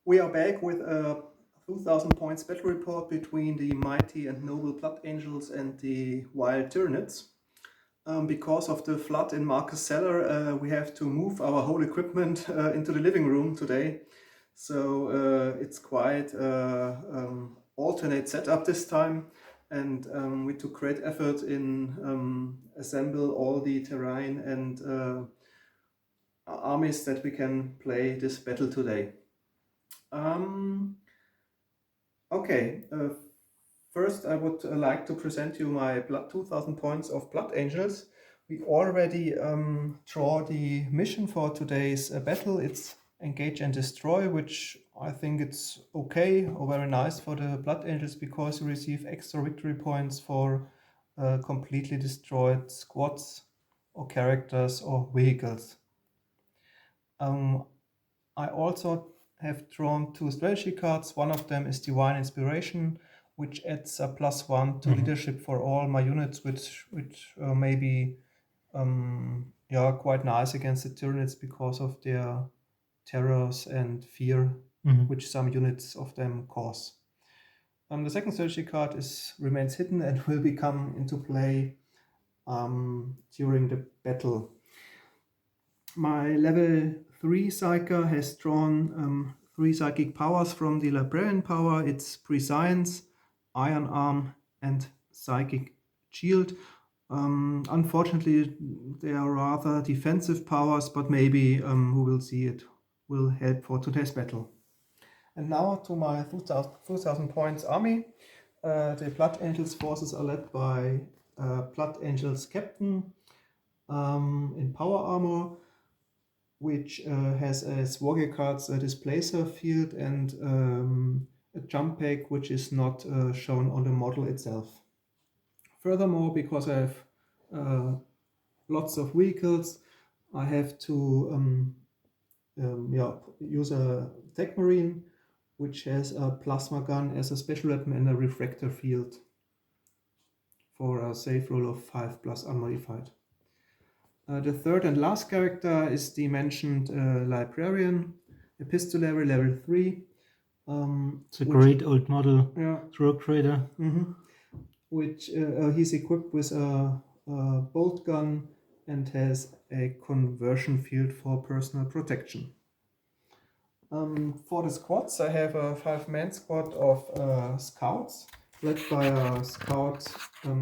We are back with a 2000 points battle report between the mighty and noble Blood Angels and the wild Tyranids. Because of the flood in Marcus' cellar, we have to move our whole equipment into the living room today. So it's quite alternate setup this time, and we took great effort in assemble all the terrain and armies that we can play this battle today. Okay, first I would like to present you my 2000 points of Blood Angels. We already draw the mission for today's battle. It's Engage and Destroy, which I think it's okay or very nice for the Blood Angels because you receive extra victory points for completely destroyed squads or characters or vehicles. I also have drawn 2 strategy cards. One of them is Divine Inspiration, which adds a +1 to leadership for all my units, which may be quite nice against the Tyranids because of their terrors and fear which some units of them cause. The second strategy card remains hidden and will become into play during the battle. My level 3 Psyker has drawn 3 psychic powers from the Librarian power. It's Prescience, Iron Arm, and Psychic Shield. Unfortunately, they are rather defensive powers, but maybe we will see it will help for today's battle. And now to my 2000 points army. The Blood Angels forces are led by Blood Angels Captain in power armor, which has as warrior cards a Displacer field and a jump pack, which is not shown on the model itself. Furthermore, because I have lots of vehicles, I have to use a Tech Marine, which has a plasma gun as a special weapon and a refractor field for a save roll of 5+ unmodified. The third and last character is the mentioned Librarian, Epistolary level 3. It's a great old model, Rogue Trader. Which he's equipped with a bolt gun and has a conversion field for personal protection. For the squads, I have a 5-man squad of scouts led by a scout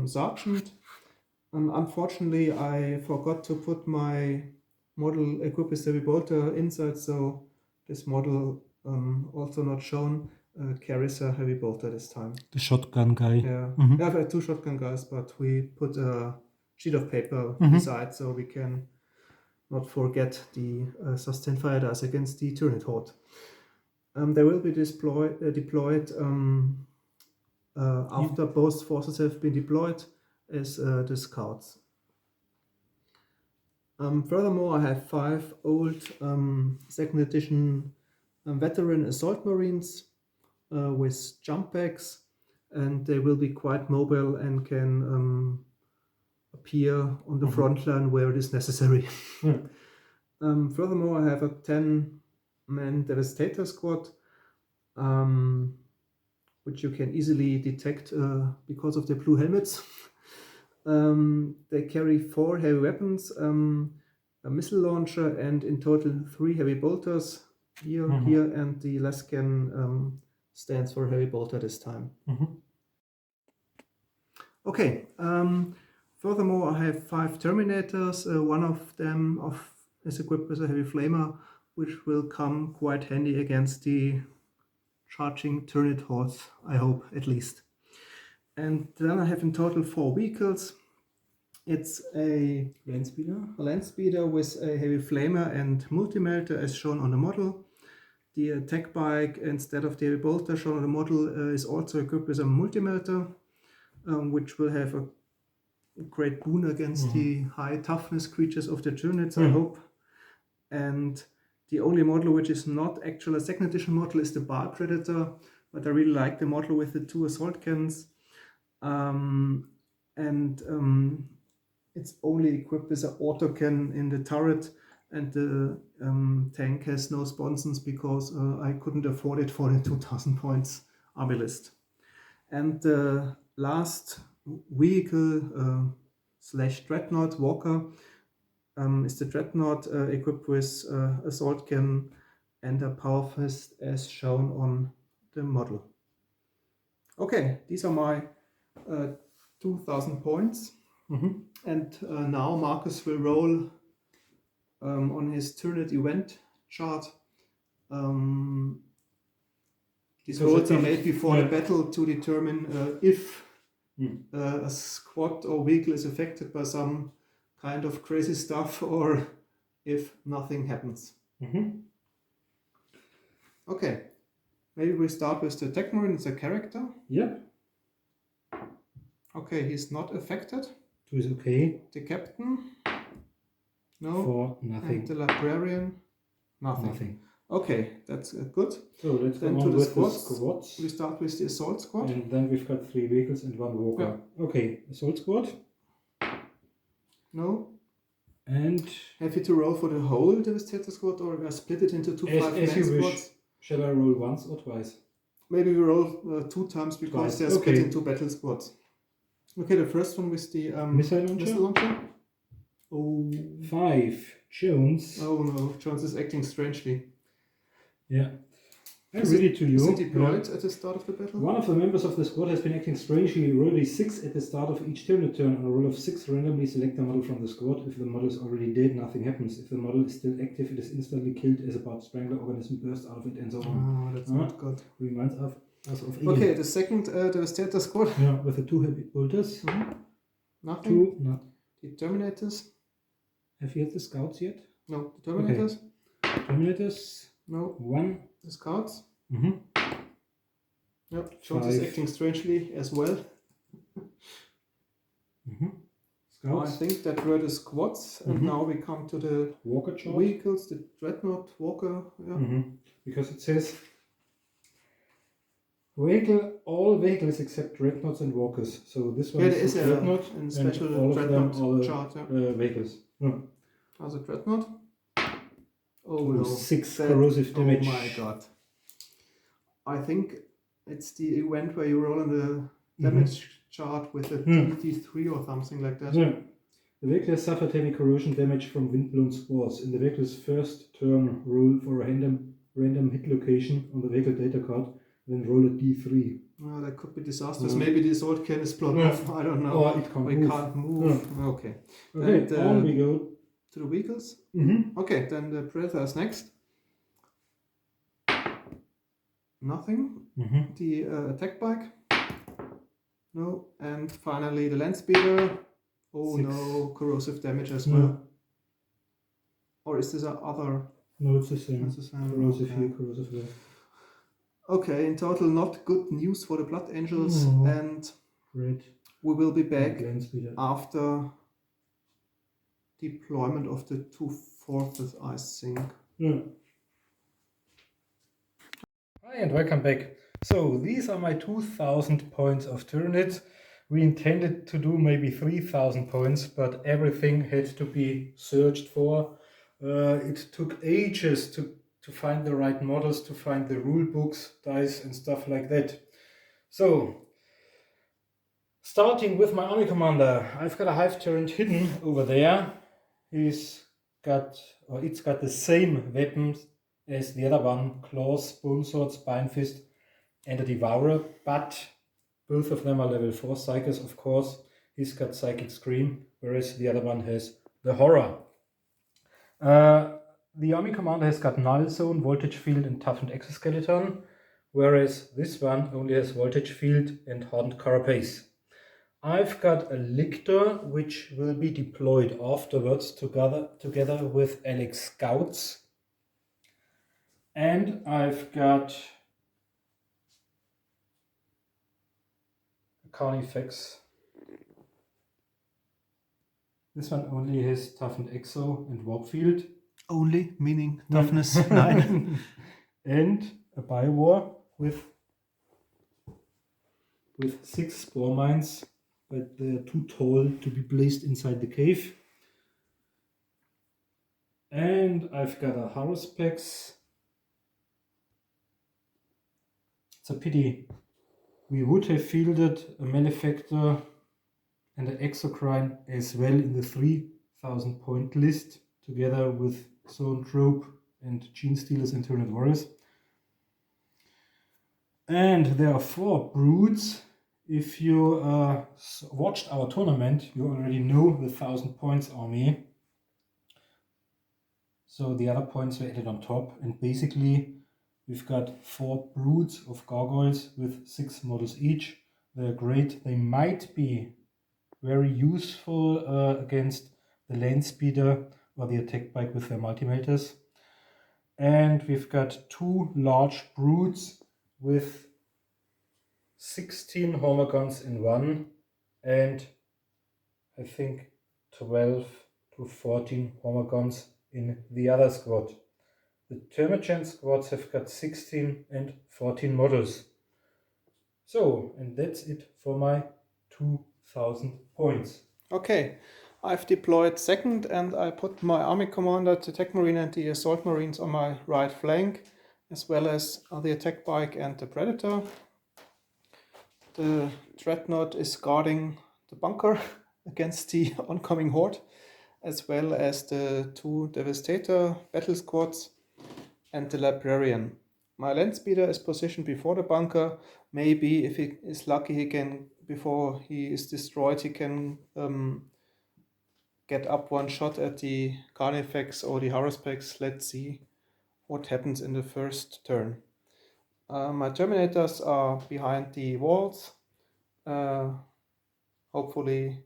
sergeant. Unfortunately, I forgot to put my model equipped with heavy bolter inside, so this model also not shown carries a heavy bolter this time. The shotgun guy. Yeah, I have 2 shotgun guys, but we put a sheet of paper beside so we can not forget the sustained fire dice against the Tyranid horde. They will be deployed after both forces have been deployed as the scouts. Furthermore, I have 5 old 2nd edition veteran assault marines with jump packs, and they will be quite mobile and can appear on the front line where it is necessary. Furthermore, I have a 10-man Devastator squad, which you can easily detect because of their blue helmets. They carry 4 heavy weapons, a missile launcher, and in total 3 heavy bolters here, and the Lascan stands for heavy bolter this time. Okay. Furthermore, I have 5 Terminators. One of them is equipped with a heavy flamer, which will come quite handy against the charging Tyranid hordes, I hope, at least. And then I have in total 4 vehicles. It's a land speeder with a heavy flamer and multi-melter as shown on the model. The attack bike, instead of the heavy bolter shown on the model, is also equipped with a multi-melter, which will have a great boon against the high toughness creatures of the Tyranids, I hope. And the only model which is not actually a 2nd edition model is the Bar Predator, but I really like the model with the 2 assault cannons. It's only equipped with an autocannon in the turret, and the tank has no sponsons because I couldn't afford it for the 2000 points army list. And the last vehicle slash dreadnought walker is the dreadnought equipped with assault cannon and a power fist as shown on the model. Okay, these are my 2000 points. And now Marcus will roll on his Tyranid event chart. These rolls are made before the battle to determine if a squad or vehicle is affected by some kind of crazy stuff or if nothing happens. Okay, maybe we start with the Tech Marine. It's a character. Yeah. Okay, he's not affected. 2 is okay. The captain. No. 4, nothing. And the librarian. Nothing. Okay, that's good. So let's then go to on the with squads. the squads. We start with the assault squad. And then we've got 3 vehicles and 1 walker. Yeah. Okay, assault squad. No. And happy to roll for the whole Devastator squad or split it into 2 5-man squads? Shall I roll once or twice? Maybe we roll 2 times because they're split into battle squads. Okay, the first one with the missile launcher. Oh. 5. Jones. Oh no, Jones is acting strangely. Yeah. I'm ready to you. Is it deployed at the start of the battle? One of the members of the squad has been acting strangely. Roll a 6 at the start of each Tyranid turn. On a roll of 6, randomly select a model from the squad. If the model is already dead, nothing happens. If the model is still active, it is instantly killed as a barb strangler organism bursts out of it and so on. Oh, that's not good. Reminds us of Ian. Okay, the second Devastator squad. Yeah, with the 2 heavy bolters. Nothing. 2, no. The Terminators. Have you had the scouts yet? No, the Terminators. Okay. Terminators. No. 1. The scouts. Yep, Jones is acting strangely as well. Scouts. I think that were the squads, and now we come to the walker chart. Vehicles, the dreadnought walker. Yeah. Because it says all vehicles except dreadnoughts and walkers. So this one is a dreadnought and special and all dreadnought of them are chart. vehicles. How's a dreadnought? Oh no, 6 corrosive damage. Oh my god. I think it's the event where you roll on the damage chart with a DD3 or something like that. Yeah. The vehicle has suffered heavy corrosion damage from windblown spores. In the vehicle's first turn, roll for a random hit location on the vehicle data card, then roll a D3. Oh, that could be disastrous. Maybe the assault can is blown off. I don't know. Or it can't move. Okay. Okay, on we go. To the vehicles? Okay, then the Predator is next. Nothing. The attack bike. No. And finally the land speeder. Oh 6. No, corrosive damage as well. Or is this other? No, it's the same. It's the same. Corrosive here, corrosive there. Okay, in total not good news for the Blood Angels, and Red. We will be back after deployment of the 2/4, I think. Hi and welcome back. So these are my 2000 points of Tyranids. We intended to do maybe 3000 points, but everything had to be searched for. It took ages to find the right models, to find the rule books, dice and stuff like that. So, starting with my army commander, I've got a Hive Tyrant hidden over there. It's got the same weapons as the other one, claws, bone sword, spine fist and a devourer, but both of them are level 4 psychers, of course. He's got psychic scream, whereas the other one has the horror. The army commander has got null zone, voltage field and toughened exoskeleton, whereas this one only has voltage field and hardened carapace. I've got a lictor which will be deployed afterwards together with Alex scouts. And I've got a Carnifex. This one only has toughened exo and warp field. Only, meaning toughness 9. And a Biowar with 6 spore mines, but they're too tall to be placed inside the cave. And I've got a Haruspex. It's a pity. We would have fielded a Malefactor and an Exocrine as well in the 3000 point list, together with Zoanthrope and Gene Stealers and Tyranid Warriors. And there are 4 broods. If you watched our tournament, you already know the 1000 points army. So the other points were added on top, and basically we've got 4 broods of gargoyles with 6 models each. They're great. They might be very useful against the land speeder or the attack bike with their multimators. And we've got 2 large broods with 16 hormagons in one, and I think 12 to 14 hormagons in the other squad. The Termagant squads have got 16 and 14 models. So, and that's it for my 2000 points. Okay, I've deployed second and I put my army commander, the attack marine and the assault marines on my right flank, as well as the attack bike and the predator. The dreadnought is guarding the bunker against the oncoming horde, as well as the 2 devastator battle squads and the librarian. My land speeder is positioned before the bunker. Maybe if he is lucky, he can, before he is destroyed, he can get up one shot at the Carnifex or the Haruspex. Let's see what happens in the first turn. My Terminators are behind the walls, hopefully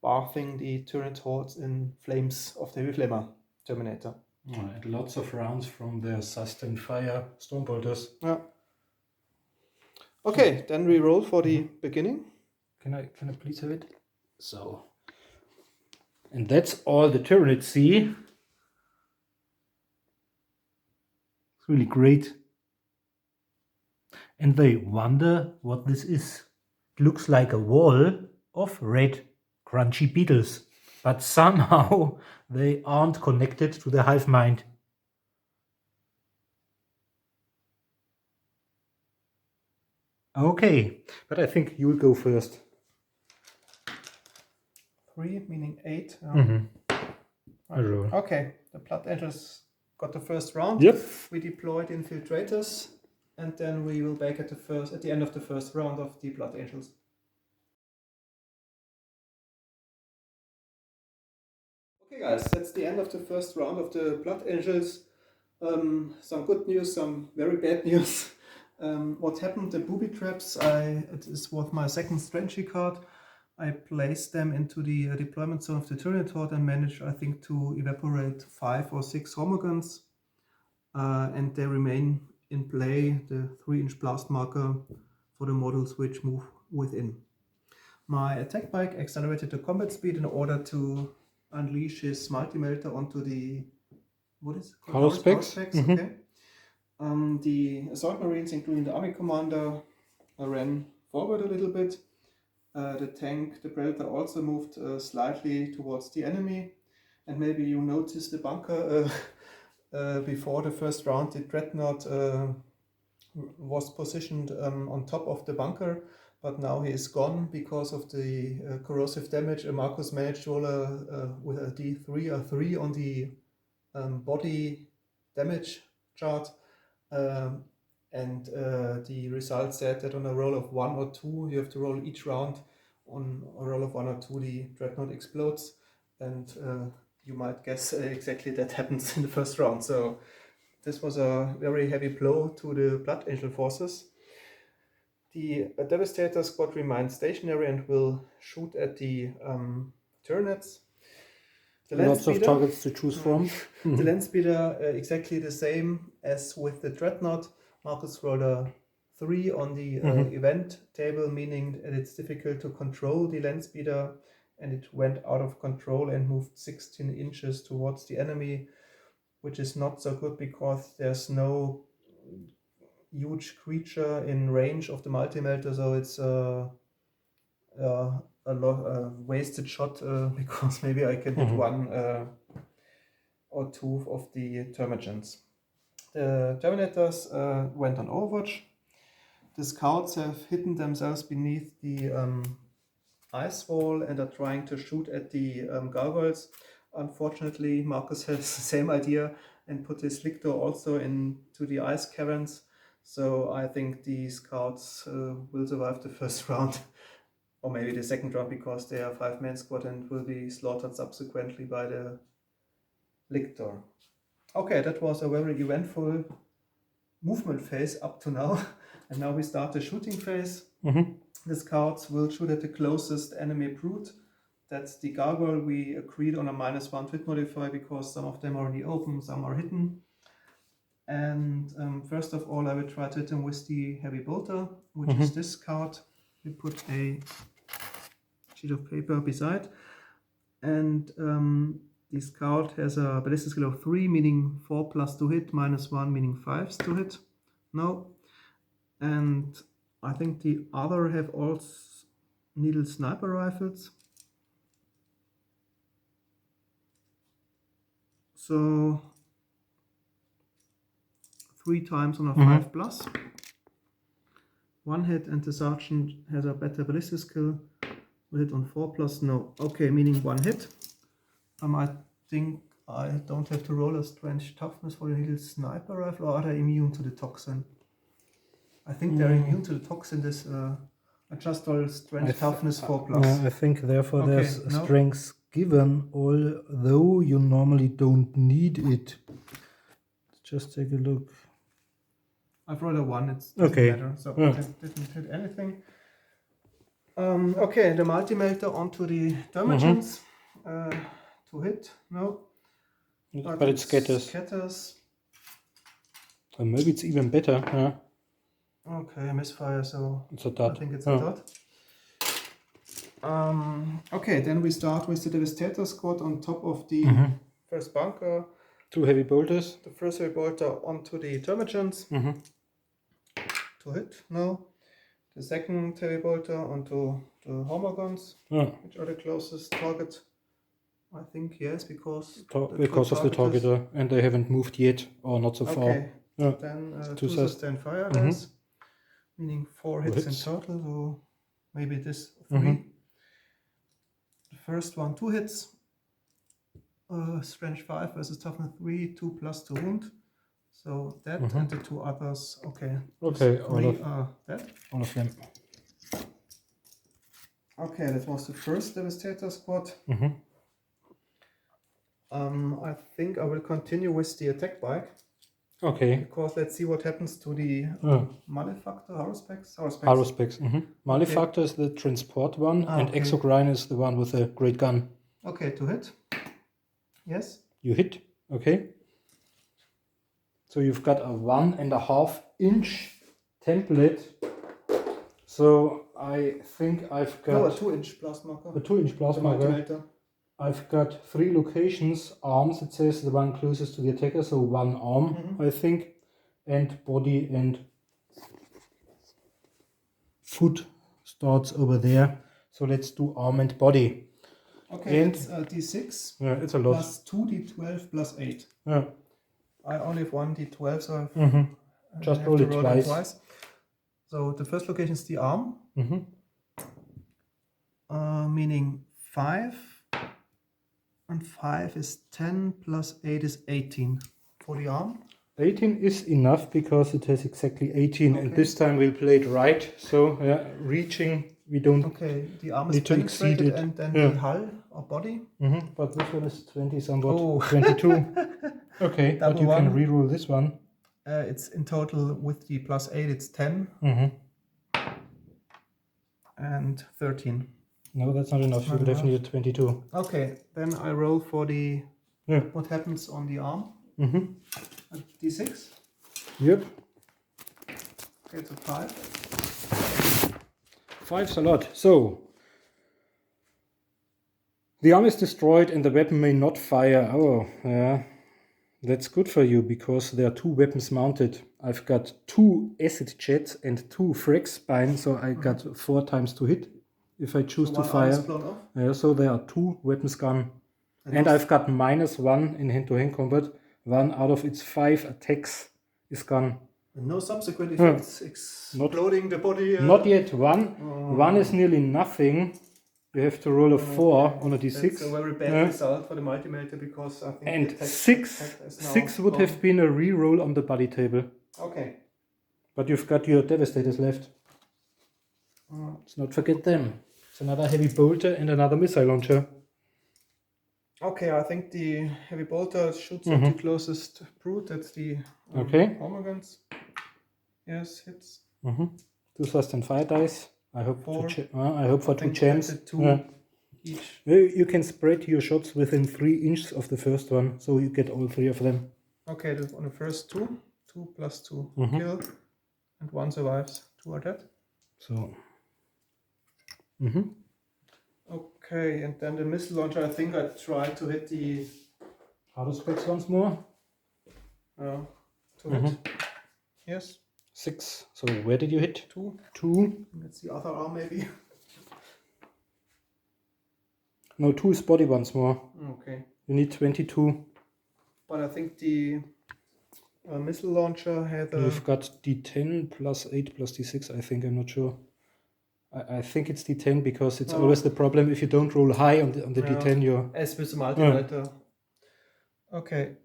bathing the Tyranid hordes in flames of the Heavy Flamer Terminator. And lots of rounds from their sustained fire Stormbolters. Yeah. Okay, then we roll for the beginning. Can I please have it? So. And that's all the Tyranids see. It's really great. And they wonder what this is. It looks like a wall of red, crunchy beetles. But somehow they aren't connected to the hive mind. Okay, but I think you'll go first. 3, meaning 8. I roll. Okay, the Blood Angels got the first round. Yep. We deployed Infiltrators, and then we will back at the end of the first round of the Blood Angels. Okay, guys, that's the end of the first round of the Blood Angels. Some good news, some very bad news. What happened? The booby traps. It is worth my second strategy card. I placed them into the deployment zone of the Tyranid horde and managed, I think, to evaporate 5 or 6 hormagons, and they remain in play. The 3-inch blast marker for the models which move within. My attack bike accelerated the combat speed in order to unleash his multi-melter onto the Haruspex. Okay. The assault marines, including the army commander, ran forward a little bit. The tank, the predator, also moved slightly towards the enemy, and maybe you noticed the bunker before the first round. The dreadnought was positioned on top of the bunker, but now he is gone because of the corrosive damage. Marcus managed to roll with a D3, a 3 on the body damage chart, and the result said that on a roll of 1 or 2, you have to roll each round. On a roll of 1 or 2, the dreadnought explodes, and you might guess exactly that happens in the first round. So this was a very heavy blow to the Blood Angel forces. The Devastator squad remains stationary and will shoot at the Tyranids. Lots of targets to choose from. The land speeder exactly the same as with the dreadnought. Marcus rolled a 3 on the event table, meaning that it's difficult to control the land speeder, and it went out of control and moved 16 inches towards the enemy, which is not so good because there's no huge creature in range of the multi-melter, so it's a wasted shot because maybe I can hit one or two of the Termagants. The Terminators went on Overwatch. The scouts have hidden themselves beneath the ice wall and are trying to shoot at the gargoyles. Unfortunately, Marcus has the same idea and put his Lictor also into the ice caverns. So I think the scouts will survive the first round, or maybe the second round, because they are 5-man squad and will be slaughtered subsequently by the Lictor. Okay, that was a very eventful movement phase up to now. And now we start the shooting phase. The scouts will shoot at the closest enemy brute. That's the gargoyle. We agreed on a -1 hit modifier because some of them are already open, some are hidden. And first of all, I will try to hit him with the heavy bolter, which is this card. We put a sheet of paper beside. And the scout has a ballistic skill of 3, meaning 4+ to hit, -1, meaning 5 to hit. No. And I think the other have all needle sniper rifles. So 3 times on a 5+. 1 hit, and the sergeant has a better ballistic skill. Will hit on 4+. No. Okay, meaning 1 hit. I think I don't have to roll a strange toughness for the needle sniper rifle, or are they immune to the toxin? I think they're immune to the toxin. This I just roll strange toughness 4+. I think therefore there's strength given, although you normally don't need it. Just take a look. I've rolled a 1. It doesn't matter. So it didn't hit anything. Okay, the multimator onto the Termagants. To hit, no. But it scatters. Or maybe it's even better. Okay, misfire, so it's a dot. I think it's a dot. Okay, then we start with the Devastator squad on top of the first bunker. 2 heavy bolters. The first heavy bolter onto the Termagants. To hit, no. The second heavy bolter onto the Hormagons, which are the closest target. I think yes, because of the targeter, and they haven't moved yet, or not so far. Okay, then 2 sustain fire dice, meaning 4 hits in total, so maybe this 3. The first one 2 hits, strength 5 versus toughness 3, 2+ to wound. So that and the 2 others, okay. Okay, all of them. Okay, that was the first Devastator squad. I think I will continue with the attack bike. Okay. Because let's see what happens to the Malefactor, Haruspex. Haruspex. Malefactor is the transport one, and Exocrine is the one with the great gun. Okay, to hit. Yes. You hit. Okay. So you've got a 1.5 inch template. So I think I've got a 2-inch blast marker. A 2-inch blast marker. I've got 3 locations. Arms, it says the one closest to the attacker, so 1 arm, I think, and body and foot starts over there. So let's do arm and body. Okay, and it's D6. Yeah, it's a lot. Plus 2 D12 plus 8. Yeah. I only have 1 D12, so just roll it twice. So the first location is the arm, meaning 5. And 5 is 10 plus 8 is 18 for the arm. 18 is enough because it has exactly 18, and this time we'll play it right. So reaching, we don't the arm is need to exceed it. And then the hull or body. But this one is 20 somewhat. 22. Okay, but you can reroll this one. It's in total with the plus 8, it's 10 and 13. No, that's not enough. You definitely need 22. Okay, then I roll for the what happens on the arm. D6. Yep. Okay, it's a 5. 5's a lot. So the arm is destroyed and the weapon may not fire. Oh, yeah. That's good for you because there are 2 weapons mounted. I've got 2 acid jets and 2 frag spine, so I got 4 times to hit if I choose to fire. Yeah, so there are 2 weapons gone. And I've got -1 in hand-to-hand combat. 1 out of its 5 attacks is gone. And no subsequent effects exploding the body. Not yet. 1 is nearly nothing. You have to roll a 4 on a d6. That's a very bad result for the multimelter because I think and the attack 6 would have been a re-roll on the body table. Okay. But you've got your Devastators left. Let's not forget them. It's another heavy bolter and another missile launcher. Okay, I think the heavy bolter shoots at the closest brute. That's the Hormagaunts. Yes, hits. 2 thrust and fire dice. I hope for 2 think gems. that's a 2 each. You can spread your shots within 3 inches of the first one, so you get all 3 of them. Okay, on the first 2 plus 2 kill, and 1 survives. 2 are dead. So. Okay, and then the missile launcher. I think I tried to hit the Harder specs once more. To hit. Yes. 6. So where did you hit? 2. 2. That's the other arm maybe. No, 2 is body once more. Okay. You need 22. But I think the missile launcher had a... You've got d10 plus 8 plus d6, I think. I'm not sure. I think it's d10 because it's always the problem. If you don't roll high on the d10, you're... As with the multimelter. Okay.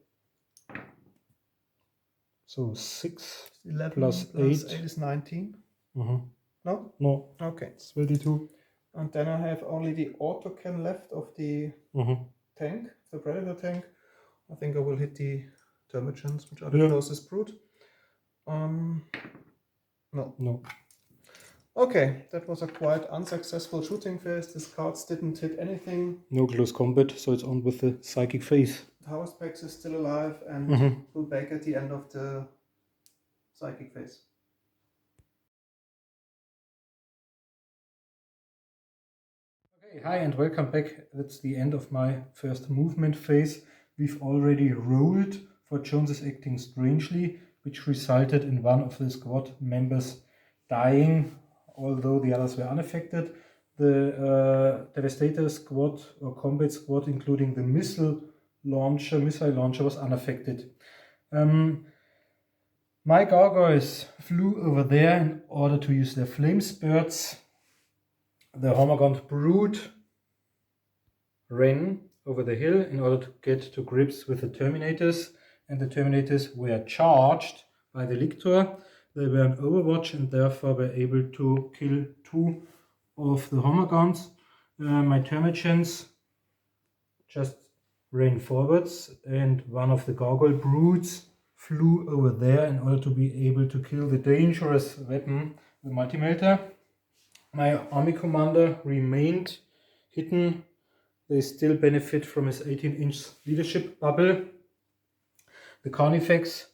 So 6 11 plus 8 is 19. No? No. Okay. It's 32. And then I have only the autocan left of the tank, the Predator tank. I think I will hit the Termagants, which are the closest brute. No. Okay, that was a quite unsuccessful shooting phase. These cards didn't hit anything. No close combat, so it's on with the psychic phase. House Pax is still alive and will back at the end of the psychic phase. Okay, hi and welcome back. That's the end of my first movement phase. We've already rolled for Jones's acting strangely, which resulted in one of the squad members dying, although the others were unaffected. The Devastator squad or combat squad, including the missile launcher was unaffected. My gargoyles flew over there in order to use their flame spurts. The Hormagaunt brood ran over the hill in order to get to grips with the Terminators, and the Terminators were charged by the Lictor. They were on Overwatch and therefore were able to kill 2 of the Hormagaunts. My Termagants just ran forwards, and one of the gargoyle broods flew over there in order to be able to kill the dangerous weapon, the multimelter. My army commander remained hidden. They still benefit from his 18-inch leadership bubble. The Carnifex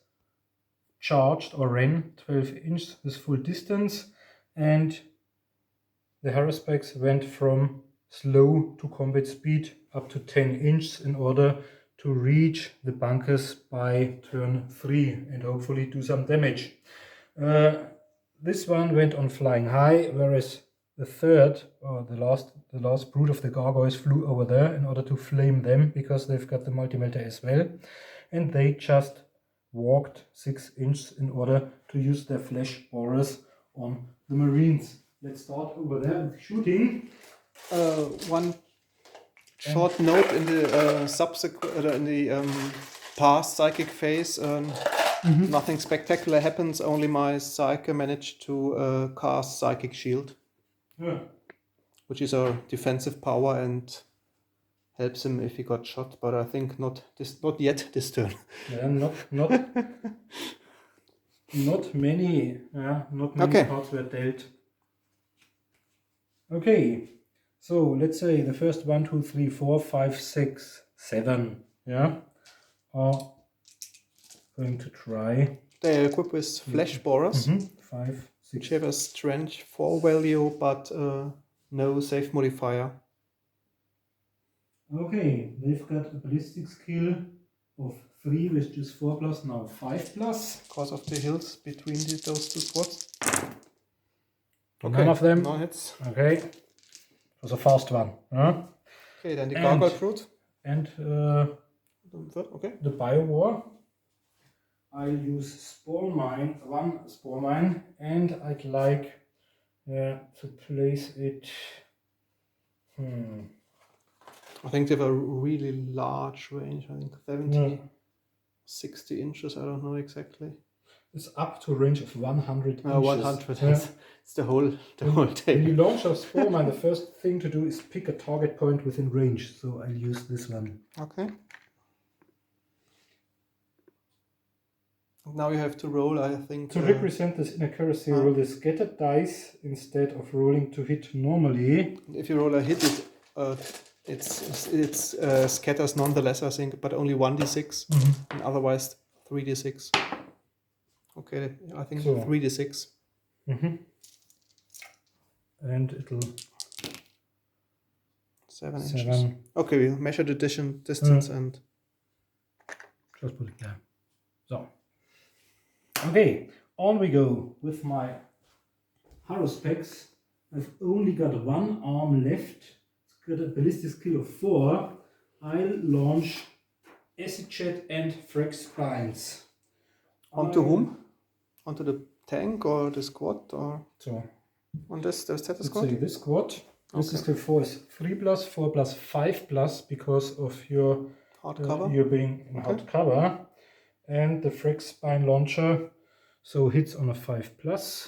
charged or ran 12 inches with full distance, and the Haruspex went from slow to combat speed up to 10 inches in order to reach the bunkers by turn 3 and hopefully do some damage. This one went on flying high, whereas the third, or the last brood of the gargoyles flew over there in order to flame them, because they've got the multimelter as well, and they just walked 6 inches in order to use their flesh borers on the Marines. Let's start over there with shooting. One short note in the past psychic phase. Nothing spectacular happens. Only my Psyche managed to cast Psychic Shield, which is a defensive power and helps him if he got shot. But I think not yet this turn. Yeah, not many cards were dealt. Okay, so let's say the first 1, 2, 3, 4, 5, 6, 7, are going to try. They are equipped with flesh borers. 5, 6. Which have a strength 4 value, but no save modifier. Okay, they've got a ballistic skill of 3, which is 4 plus, now 5 plus. Because of the hills between those 2 squads. Okay. None of them. No hits. Okay. It was a fast one. Okay, then the gargoyle fruit. and Okay. the Bio War. I'll use Spore Mine, one Spore Mine, and I'd like to place it. I think they have a really large range. I think 70, 60 inches. I don't know exactly. It's up to a range of 100 inches. 100. It's the whole When table. you launch a Spore Mine, the first thing to do is pick a target point within range. So I'll use this one. Okay. Now you have to roll, I think. To represent this inaccuracy, roll the scattered dice instead of rolling to hit normally. If you roll a hit, it scatters nonetheless, I think, but only 1d6, and otherwise 3d6. Okay, I think so. 3d6. And it'll 7 inches. Okay, we measure the distance and just put it there. So. Okay, on we go with my Haro specs. I've only got one arm left. It's got a ballistic skill of 4. I'll launch acid jet and frag spines. Onto whom? Onto the tank or the squad or so on this? There's that squad. Let's say this squad. Ballistic skill 4 is 3+, 4+, 5+ because of your hard cover. You're being in hard cover. And the frag spine launcher, so hits on a 5+.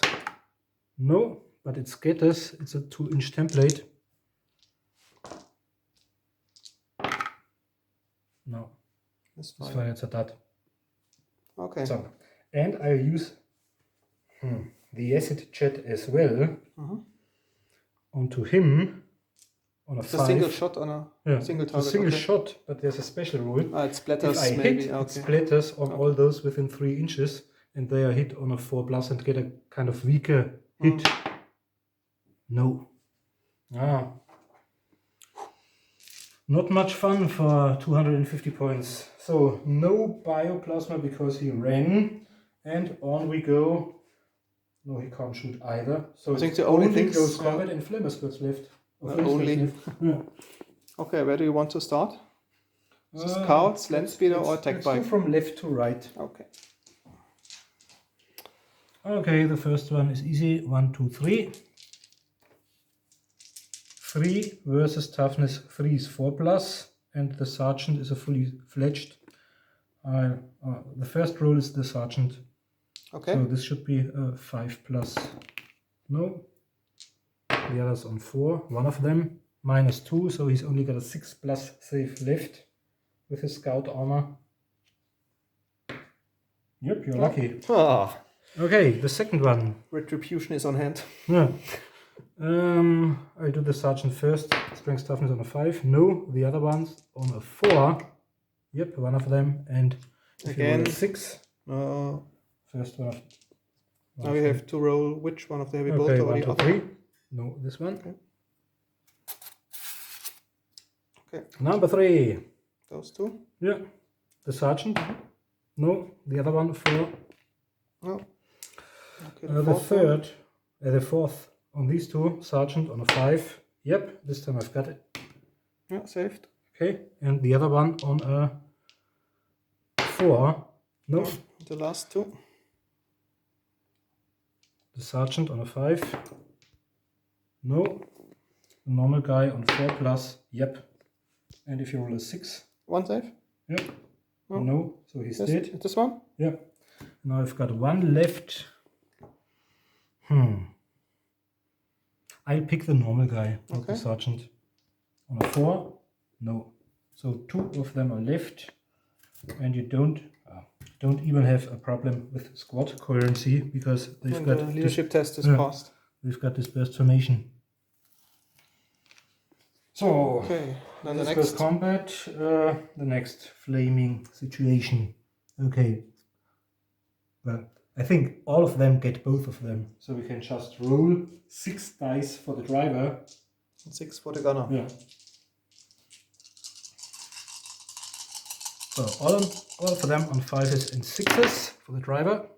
No, but it scatters. It's a 2-inch template. No, it's fine. It's a dot. Okay. So, and I use the acid jet as well onto him. On a 5. A single shot on a single target. It's a single shot, but there's a special rule. It splatters. If I maybe. hit, it splatters on all those within 3 inches, and they are hit on a 4+ and get a kind of weaker hit. No. Not much fun for 250 points. So no bioplasma because he ran, and on we go. No, he can't shoot either. So I think the only thing close combat and flammer skirts left. Only. Okay, where do you want to start? Scouts, land speeder, or attack bike? From left to right. Okay. Okay, the first one is easy. 1, 2, 3. 3 versus toughness 3 is 4+, and the sergeant is a fully fledged. The first roll is the sergeant. Okay. So this should be a 5+. No. The other's on 4. One of them -2, so he's only got a 6+ save left with his scout armor. Yep, you're lucky. Okay, the second one. Retribution is on hand. Yeah. I do the sergeant first. Strength toughness on a 5. No, the other one's on a 4. Yep, one of them. And again a 6. First one. Now we have to roll which one of the heavy bolt or 1, the 2, other. 3. No, this one. Okay. Number 3. Those two. Yeah. The sergeant. No, the other one 4. No. Okay, the fourth on these two. Sergeant on a 5. Yep, this time I've got it. Yeah, saved. Okay, and the other one on a 4. No. The last two. The sergeant on a 5. No. The normal guy on 4+. Yep. And if you roll a 6. One save? Yep. No. So he's dead. This one? Yep. Now I've got one left. I'll pick the normal guy, not the sergeant. On a 4. No. So 2 of them are left. And you don't even have a problem with squad coherency because they've got the leadership test is passed. They've got dispersed formation. So then the next combat, the next flaming situation. Okay. Well, I think all of them get both of them, so we can just roll 6 dice for the driver. 6 for the gunner. Yeah. So all for them on 5s and 6s for the driver.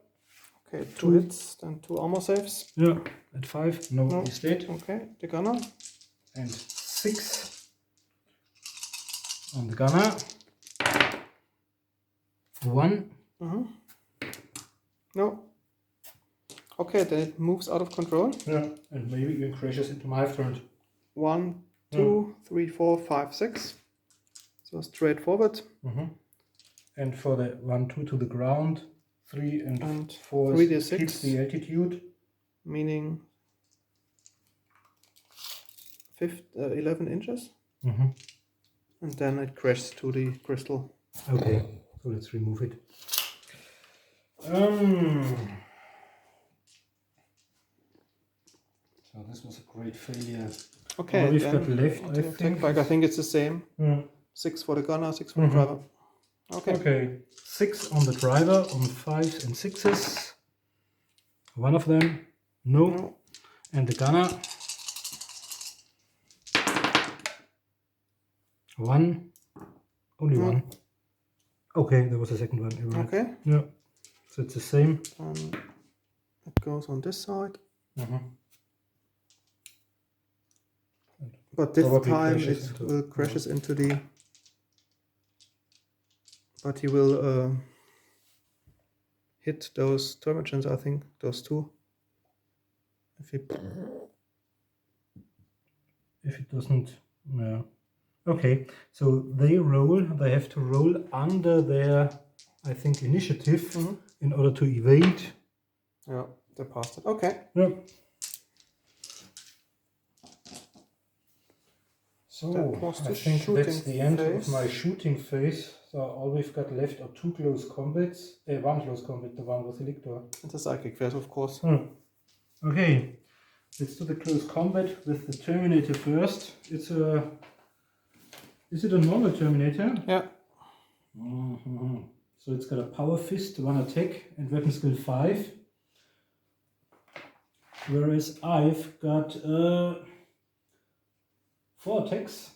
Okay, 2 hits, then 2 armor saves. Yeah, at 5, no, he's dead. Okay, the gunner. And 6. On the gunner. 1. No. Okay, then it moves out of control. Yeah, and maybe even crashes into my turn. 1, 2, 3, 4, 5, 6. So straightforward. And for the 1, 2 to the ground, 3 and 4 3d6. keeps the altitude. Meaning 11 inches. And then it crashes to the crystal. Okay, so let's remove it. So this was a great failure. Okay, we've got left, I think it's the same. 6 for the gunner, 6 for the driver. Okay, 6 on the driver, on 5s and 6s. One of them, no. And the gunner, 1, only 1. Okay, there was a second one. Right. Okay. Yeah, so it's the same. It goes on this side. But this time it crashes into the... But he will hit those Termagants, I think, those 2. If it doesn't... Yeah. Okay, so they have to roll under their, I think, initiative in order to evade. Yeah, they passed it. Okay. Yeah. So I think that's the end of my shooting phase. So all we've got left are 2 close combats. 1 close combat, the one with the Lictor. And the psychic phase, of course. Okay, let's do the close combat with the Terminator first. Is it a normal Terminator? Yeah. So it's got a power fist, 1 attack, and weapon skill 5. Whereas I've got 4 attacks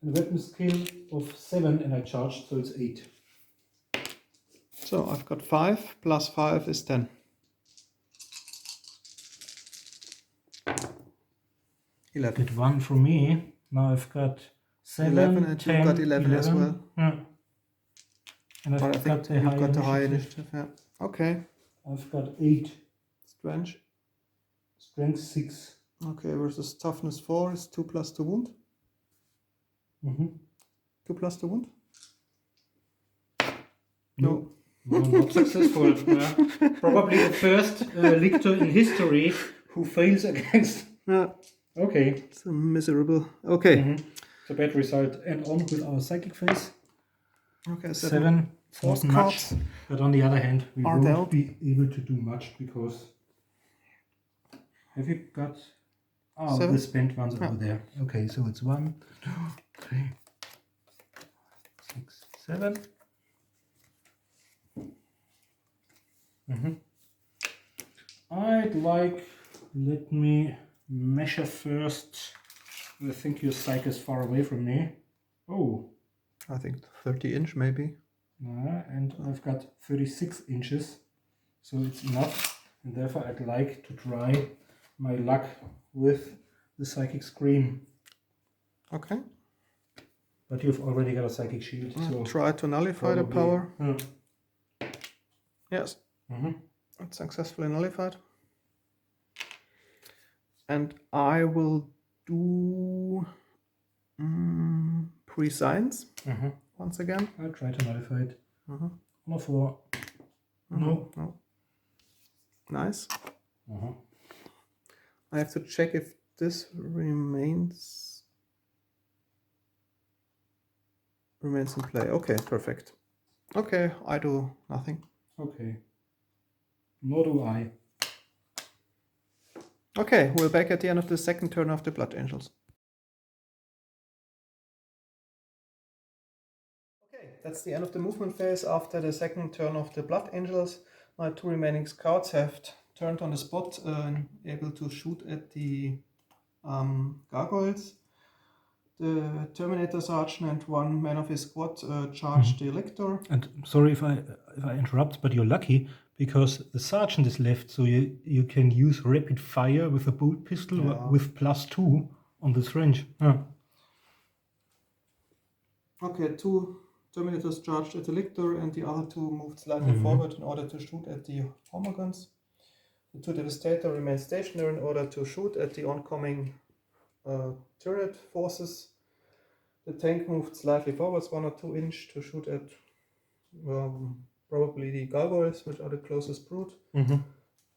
and a weapon skill of 7, and I charged, so it's 8. So I've got 5 plus 5 is 10. 11. Get 1 from me. Now I've got 7, 11, and 10, you've got 11 as well. Yeah. And I think you've got the high initiative. Yeah. Okay. I've got 8. Strength 6. Okay, versus toughness 4 is 2 plus 2 wound. 2 plus 2 wound? No. No, not successful. Probably the first Lictor in history who fails against. Yeah. Okay. It's a miserable. Okay. It's a bad result. And on with our psychic phase. Okay, 7. Not much. But on the other hand, we won't be able to do much because. Have you got? Oh, 7? The spent ones over there. Okay, so it's 1, 2, 3, 6, 7. I'd like, let me measure first. I think your psych is far away from me. Oh. I think 30 inch maybe. And I've got 36 inches, so it's enough. And therefore I'd like to try my luck with the psychic scream. Okay. But you've already got a psychic shield. So try to nullify the power. Yes. Mm-hmm. It's successfully nullified. And I will do pre-science once again. I'll try to nullify it. On a 4. No. No. Nice. I have to check if this remains in play. Okay, perfect. Okay, I do nothing. Okay. Nor do I. Okay, we're back at the end of the second turn of the Blood Angels. Okay, that's the end of the movement phase after the second turn of the Blood Angels. My 2 remaining scouts have turned on the spot and able to shoot at the gargoyles. The Terminator Sergeant and 1 man of his squad charged the Lictor. And sorry if I interrupt, but you're lucky because the Sergeant is left, so you can use rapid fire with a bolt pistol with +2 on this range. Okay, 2 Terminators charged at the lictor, and the other 2 moved slightly forward in order to shoot at the Hormagaunts. The 2 Devastator remain stationary in order to shoot at the oncoming Tyranid forces. The tank moved slightly forwards 1 or 2 inch to shoot at probably the gargoyles, which are the closest brood.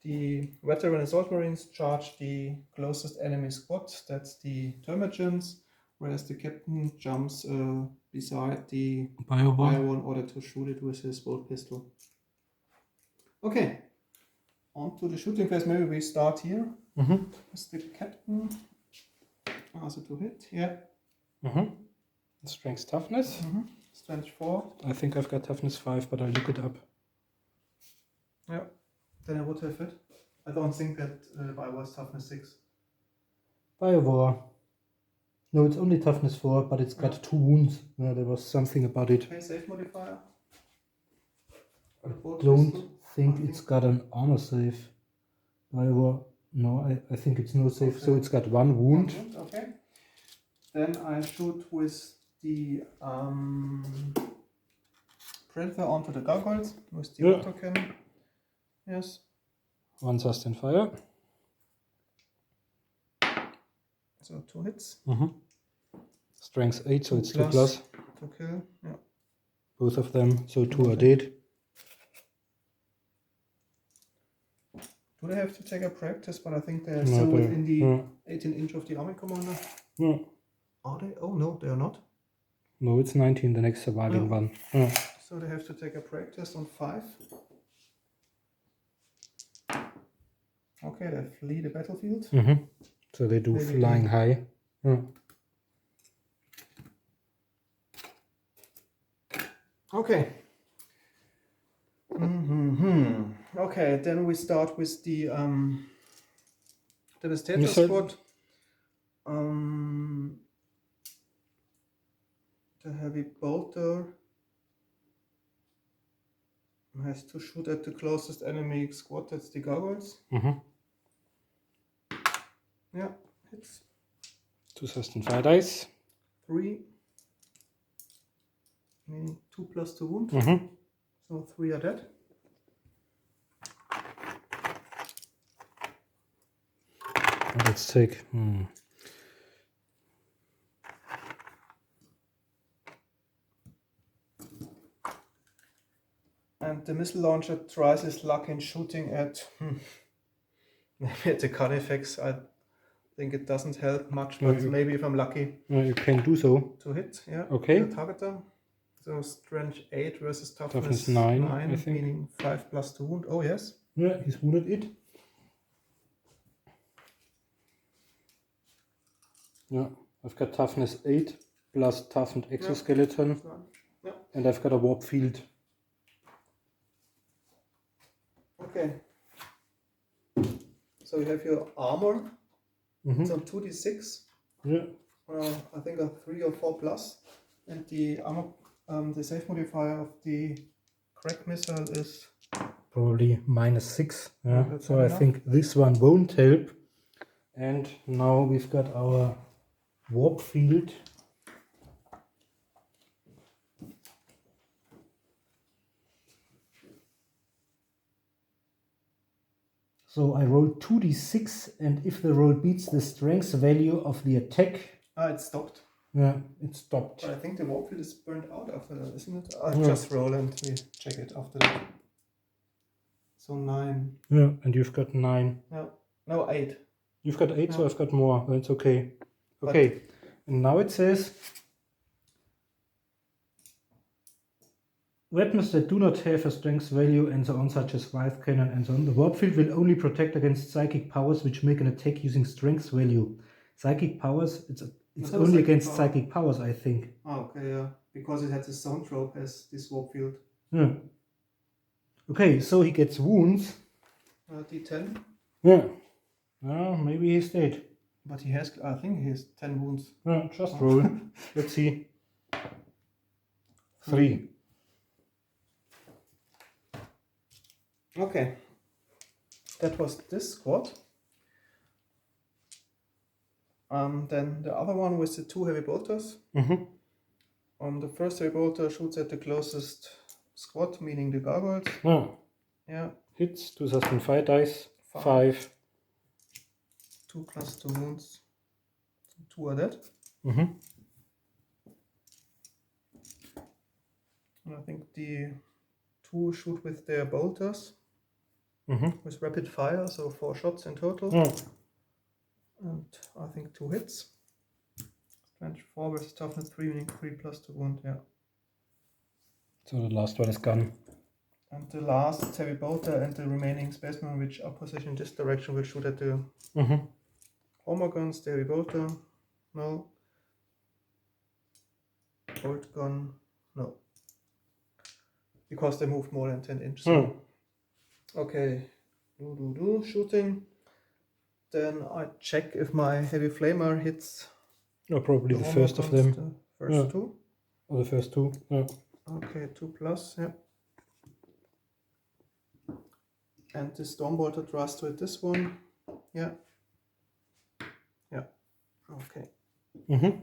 The veteran assault marines charge the closest enemy squad, that's the Termagants, whereas the captain jumps beside the Bio in order to shoot it with his bolt pistol. Okay, on to the shooting phase. Maybe we start here with the captain. Also to hit, yeah. Strength toughness. Strength 4. I think I've got toughness 5, but I'll look it up. Yeah, then I would have hit. I don't think that Bio was toughness 6. Bio. No, it's only toughness 4, but it's got 2 wounds. Yeah, there was something about it. Okay, save modifier. I don't think it's got an armor save. Bio. No, I think it's no save, okay. So it's got 1 wound. Okay. Then I shoot with the Predator onto the gargoyles with the auto cannon. Yes. 1 sustained fire. So 2 hits. Strength 8, so it's 2 plus. To kill, yeah. Both of them, so 2 are dead. Do they have to take a practice? But I think they're still within the 18 inch of the army commander. Yeah. Are they? Oh no, they are not. No, it's 19, the next surviving one. So they have to take a practice on 5. Okay, they flee the battlefield. So they do maybe flying high. Okay. Okay, then we start with the Devastator squad. The heavy bolter has to shoot at the closest enemy squad, that's the gargoyles. Yeah, hits. 2 sustained fire dice. 3. Meaning 2 plus 2 wound. So 3 are dead. Let's take. And the missile launcher tries his luck in shooting at maybe at the Carnifex. I think it doesn't help much, but maybe if I'm lucky. You can do so. To hit, yeah. Okay. The targeter. So strength 8 versus toughness 9, I think. Meaning 5 plus 2 wound. Oh yes. Yeah, he's wounded it. Yeah, I've got toughness 8 plus toughened exoskeleton. Yeah. And I've got a warp field. Okay. So you have your armor. It's on 2d6. Yeah. I think a 3 or 4 plus. And the armor, the save modifier of the crack missile is probably -6. Yeah. So I think this one won't help. And now we've got our warp field. So I roll 2d6, and if the roll beats the strength value of the attack... it stopped. Yeah, it stopped. But I think the warp field is burned out after that, isn't it? I'll just roll and we check it after that. So 9. Yeah, and you've got 9. No, 8. You've got 8, so I've got more. That's okay. Okay, and now it says... Weapons that do not have a strength value and so on, such as Wraith Cannon and so on, the warp field will only protect against psychic powers which make an attack using strength value. Psychic powers, it's only against psychic powers, I think. Oh, okay, yeah. Because it had the sound trope as this warp field. Yeah. Okay, so he gets wounds. D10. Yeah. Maybe he's dead. But he has, I think he has 10 wounds. Yeah, just roll. Let's see. 3. Okay, that was this squad. Then the other one with the 2 heavy bolters. The first heavy bolter shoots at the closest squad, meaning the gargoyles. Oh. Yeah. Hits, 2005 dice. 5. 2 plus 2 wounds. 2 are dead. Mm-hmm. And I think the 2 shoot with their bolters. Mm-hmm. With rapid fire, so 4 shots in total. Oh. And I think 2 hits. Strength 4 versus toughness 3, meaning 3 plus 2 wound, yeah. So the last one is gone. And the last heavy bolter and the remaining spacemen which are positioned in this direction will shoot at the Homer guns, the heavy bolter, no. Bolt gun, no. Because they move more than 10 inches. Okay, shooting. Then I check if my heavy flamer hits. Oh, probably the first of them. The first 2. Or the first 2, yeah. Okay, 2 plus, yeah. And the Stormbolter tries to hit this one. Yeah. Yeah. Okay. Mm-hmm.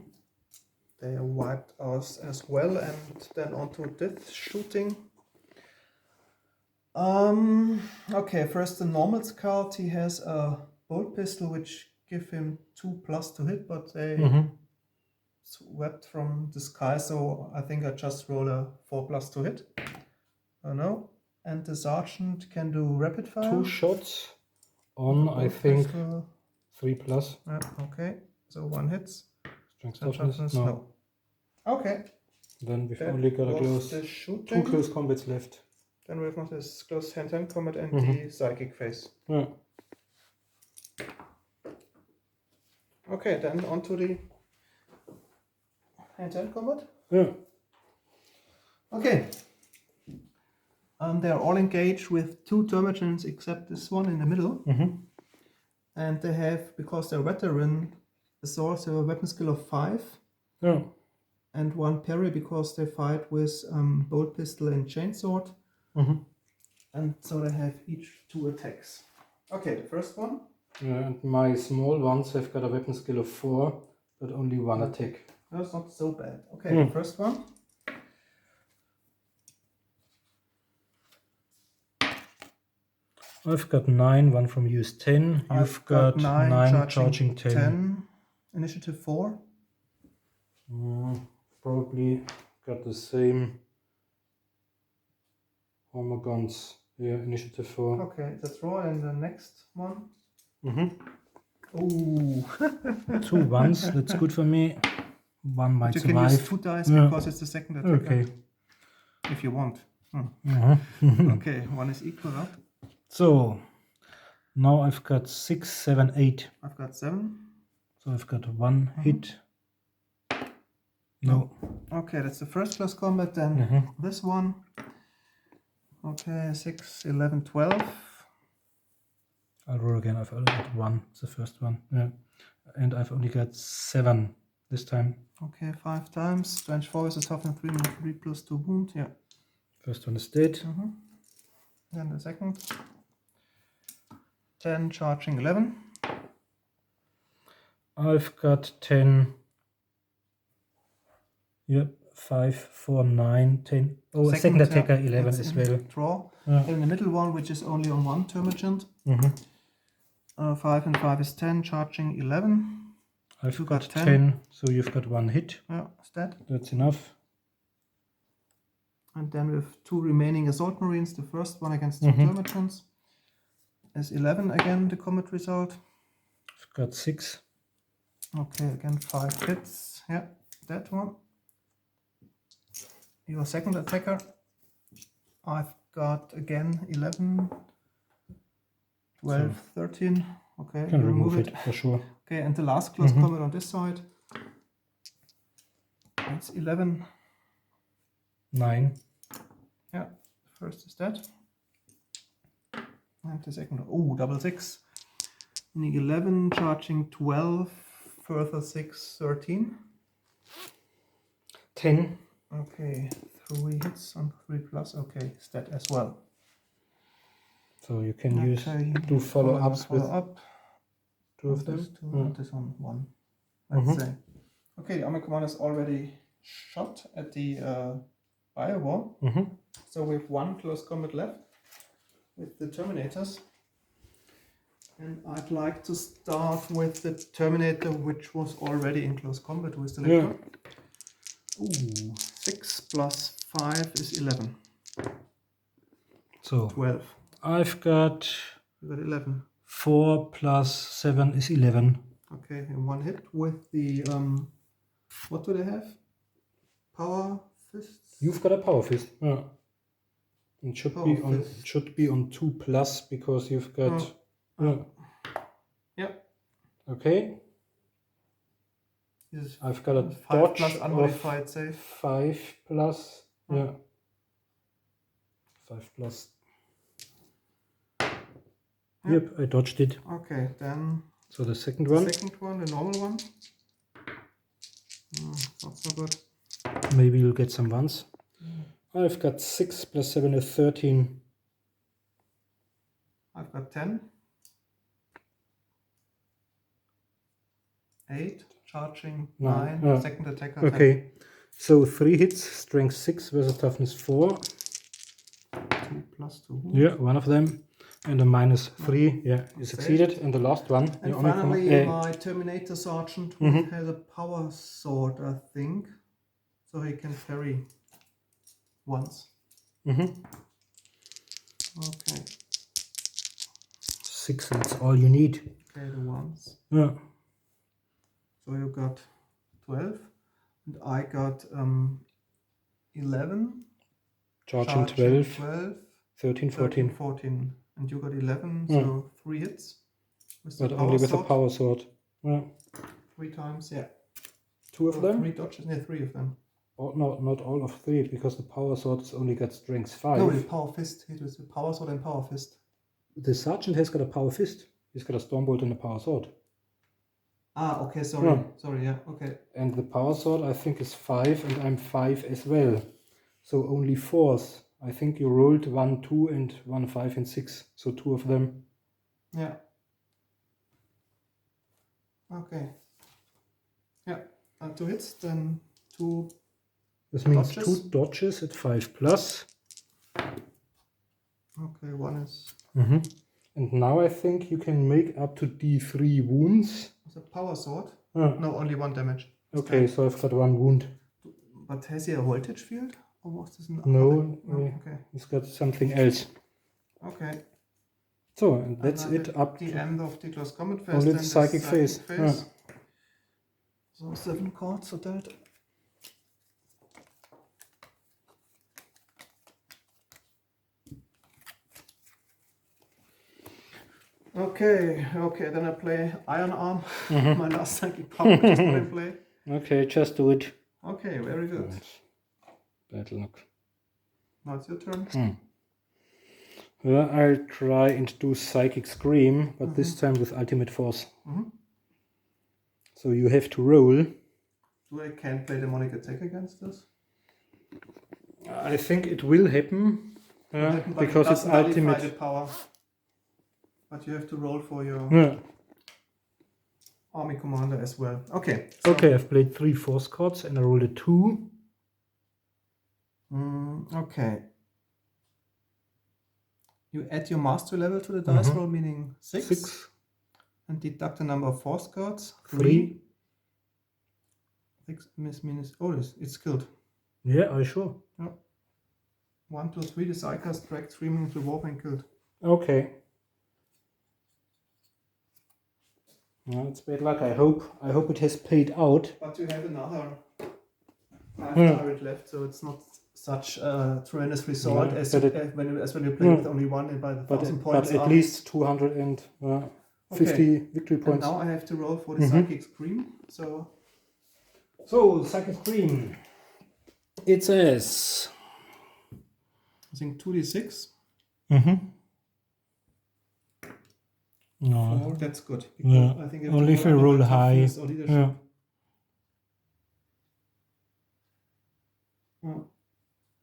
They are wiped out as well, and then onto death shooting. Okay, first the normals card. He has a bolt pistol which give him 2 plus to hit, but they swept from the sky, so I think I just roll a 4 plus to hit. Oh no. And the sergeant can do rapid fire. 2 shots on, I think, pistol. 3 plus. Yeah, okay. So 1 hits. Strength toughness? No. Okay. Then we've only got a close 2 close combats left. Then we have not this close hand-to-hand combat and the psychic phase. Yeah. Okay, then on to the hand-to-hand combat. Yeah. Okay. They're all engaged with 2 termagants except this one in the middle. And they have, because they're veteran, assaults have a weapon skill of 5. Yeah. And 1 parry because they fight with bolt pistol and chainsword. And so they have each 2 attacks. Okay, the first one. Yeah, and my small ones have got a weapon skill of 4, but only 1 attack. That's not so bad. Okay, the first one. I've got 9, 1 from you is 10. You've got 9 charging 10. Initiative 4. Probably got the same armor guns. Yeah, initiative 4. Okay, that's raw. And the next one. Ooh. 2 1s, that's good for me. 1 might survive. You can use 2 dice because it's the second attack. Okay. If you want. Okay, 1 is equal up. So, now I've got 6, 7, 8. I've got 7. So I've got 1 hit. No. Okay, that's the first close combat. Then this one. Okay, 6, 11, 12. I'll roll again. I've only got 1. It's the first one. Yeah. And I've only got 7 this time. Okay, 5 times. Strength 4 is a toughness 3, 3 plus 2 wound. Yeah. First one is dead. Then the second. 10, charging 11. I've got 10. Yep, 5, 4, 9, 10. Oh, second attacker 11 as well. Draw. Yeah. Then the middle one, which is only on 1 termagant. 5 and 5 is 10, charging 11. I've got 10, so you've got 1 hit. Yeah, is that? That's enough. And then we have 2 remaining assault marines. The first one against 2 termagants is 11 again, the combat result. I've got 6. Okay, again 5 hits. Yeah, that one. Your second attacker. I've got again 11, 12, 13. Okay, Can remove it for sure. Okay, and the last close combat on this side. It's 11. 9. Yeah, first is that. And the second, oh, double 6. Meaning 11, charging 12, further 6, 13. 10. Okay, 3 hits on 3 plus. Okay, stat as well. So you can use do follow-ups with 2 of them. This one, 1. Let's say. Okay, the army commander is already shot at the bio war. So we have 1 close combat left with the Terminators. And I'd like to start with the Terminator, which was already in close combat with the Lector. Ooh, 6 plus 5 is 11. So 12. I've got... You got 11. 4 plus 7 is 11. Okay, and 1 hit with the... what do they have? Power fists? You've got a power fist. Yeah. It should Power be on fist. should be on 2 plus because you've got Yeah. Okay. Is I've got a 5 dodge plus of unmodified save. 5 plus. Yeah. 5 plus. Yep, I dodged it. Okay, then So the second the one. second one, the normal one. Not so good. Maybe you'll get some ones. I've got 6 plus 7 is 13. I've got 10. 8, charging 9, second attacker 10. Okay, so 3 hits, strength 6 versus toughness 4. 2 plus 2. Yeah, one of them. And a minus 3, yeah, you succeeded. And the last one. And finally, my Terminator Sergeant has a power sword, I think. So he can parry once. Okay. 6, that's all you need. Okay, the ones. Yeah. So you got 12. And I got 11. Charging 12. 13, 14. 14. 14. And you got 11, so 3 hits. But only with a power sword. Yeah. 3 times, yeah. 2 of them? 3 dodges, yeah, 3 of them. Oh, no, not all of 3, because the power swords only got strength 5. No, the power fist. It was the power sword and power fist. The sergeant has got a power fist. He's got a stormbolt and a power sword. Ah, okay, sorry. Sorry, yeah, okay. And the power sword, I think, is 5, and I'm 5 as well. So only 4s. I think you rolled 1, 2, and 1, 5, and 6. So 2 of them. Yeah. Okay. Yeah, 2 hits, then 2. This means dodges. 2 dodges at 5 plus. Okay, 1 is... And now I think you can make up to D3 wounds. It's a power sword. No, only 1 damage. Okay, so I've got 1 wound. But has he a voltage field? Or was this an No, okay. He's got something else. Okay. So, and that's it up the to end of the close combat phase. only the psychic phase. So 7 cards are dealt. Okay, then I play Iron Arm, my last psychic power, which is what I play. Okay, just do it. Okay, very good. Bad luck. Now it's your turn. Well, I'll try and do Psychic Scream, but this time with Ultimate Force. So you have to roll. I can't play Demonic Attack against this? I think it will happen, because it's Ultimate power. But you have to roll for your army commander as well. Okay. So okay, I've played 3 force cards and I rolled a 2. Okay. You add your mastery level to the dice roll, meaning 6. And deduct the number of force cards. 3. 6 means it's killed. Yeah, are you sure? Yeah. 1, 2, 3. The Psychers dragged screaming into the warp and killed. Okay. No, it's bad luck. I hope it has paid out. But you have another 5 turret left, so it's not such a tremendous result as when you play with only 1 and by the 1,000 points. But at least 250 victory points. And now I have to roll for the Psychic Scream. So Psychic Scream. It says, I think 2d6. No. 4, that's good. Yeah. I think only if you roll high. Yeah.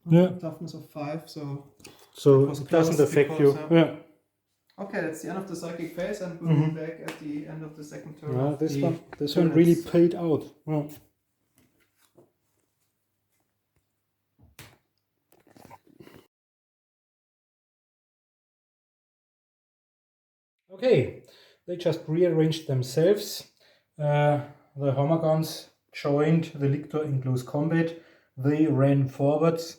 Yeah. Toughness of 5, so it doesn't affect you. Okay, that's the end of the psychic phase, and we'll be back at the end of the second turn. This one really paid out. Okay, they just rearranged themselves. The Homagons joined the Lictor in close combat. They ran forwards.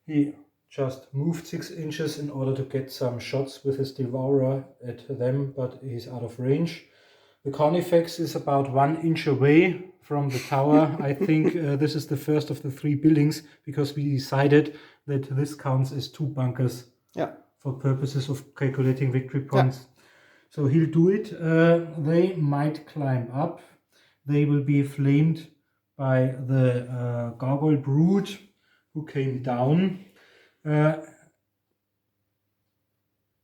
He just moved 6 inches in order to get some shots with his Devourer at them, but he's out of range. The Carnifex is about 1 inch away from the tower. I think this is the first of the 3 buildings because we decided that this counts as 2 bunkers for purposes of calculating victory points. Yeah. So he'll do it. They might climb up. They will be flamed by the Gargoyle Brood who came down. The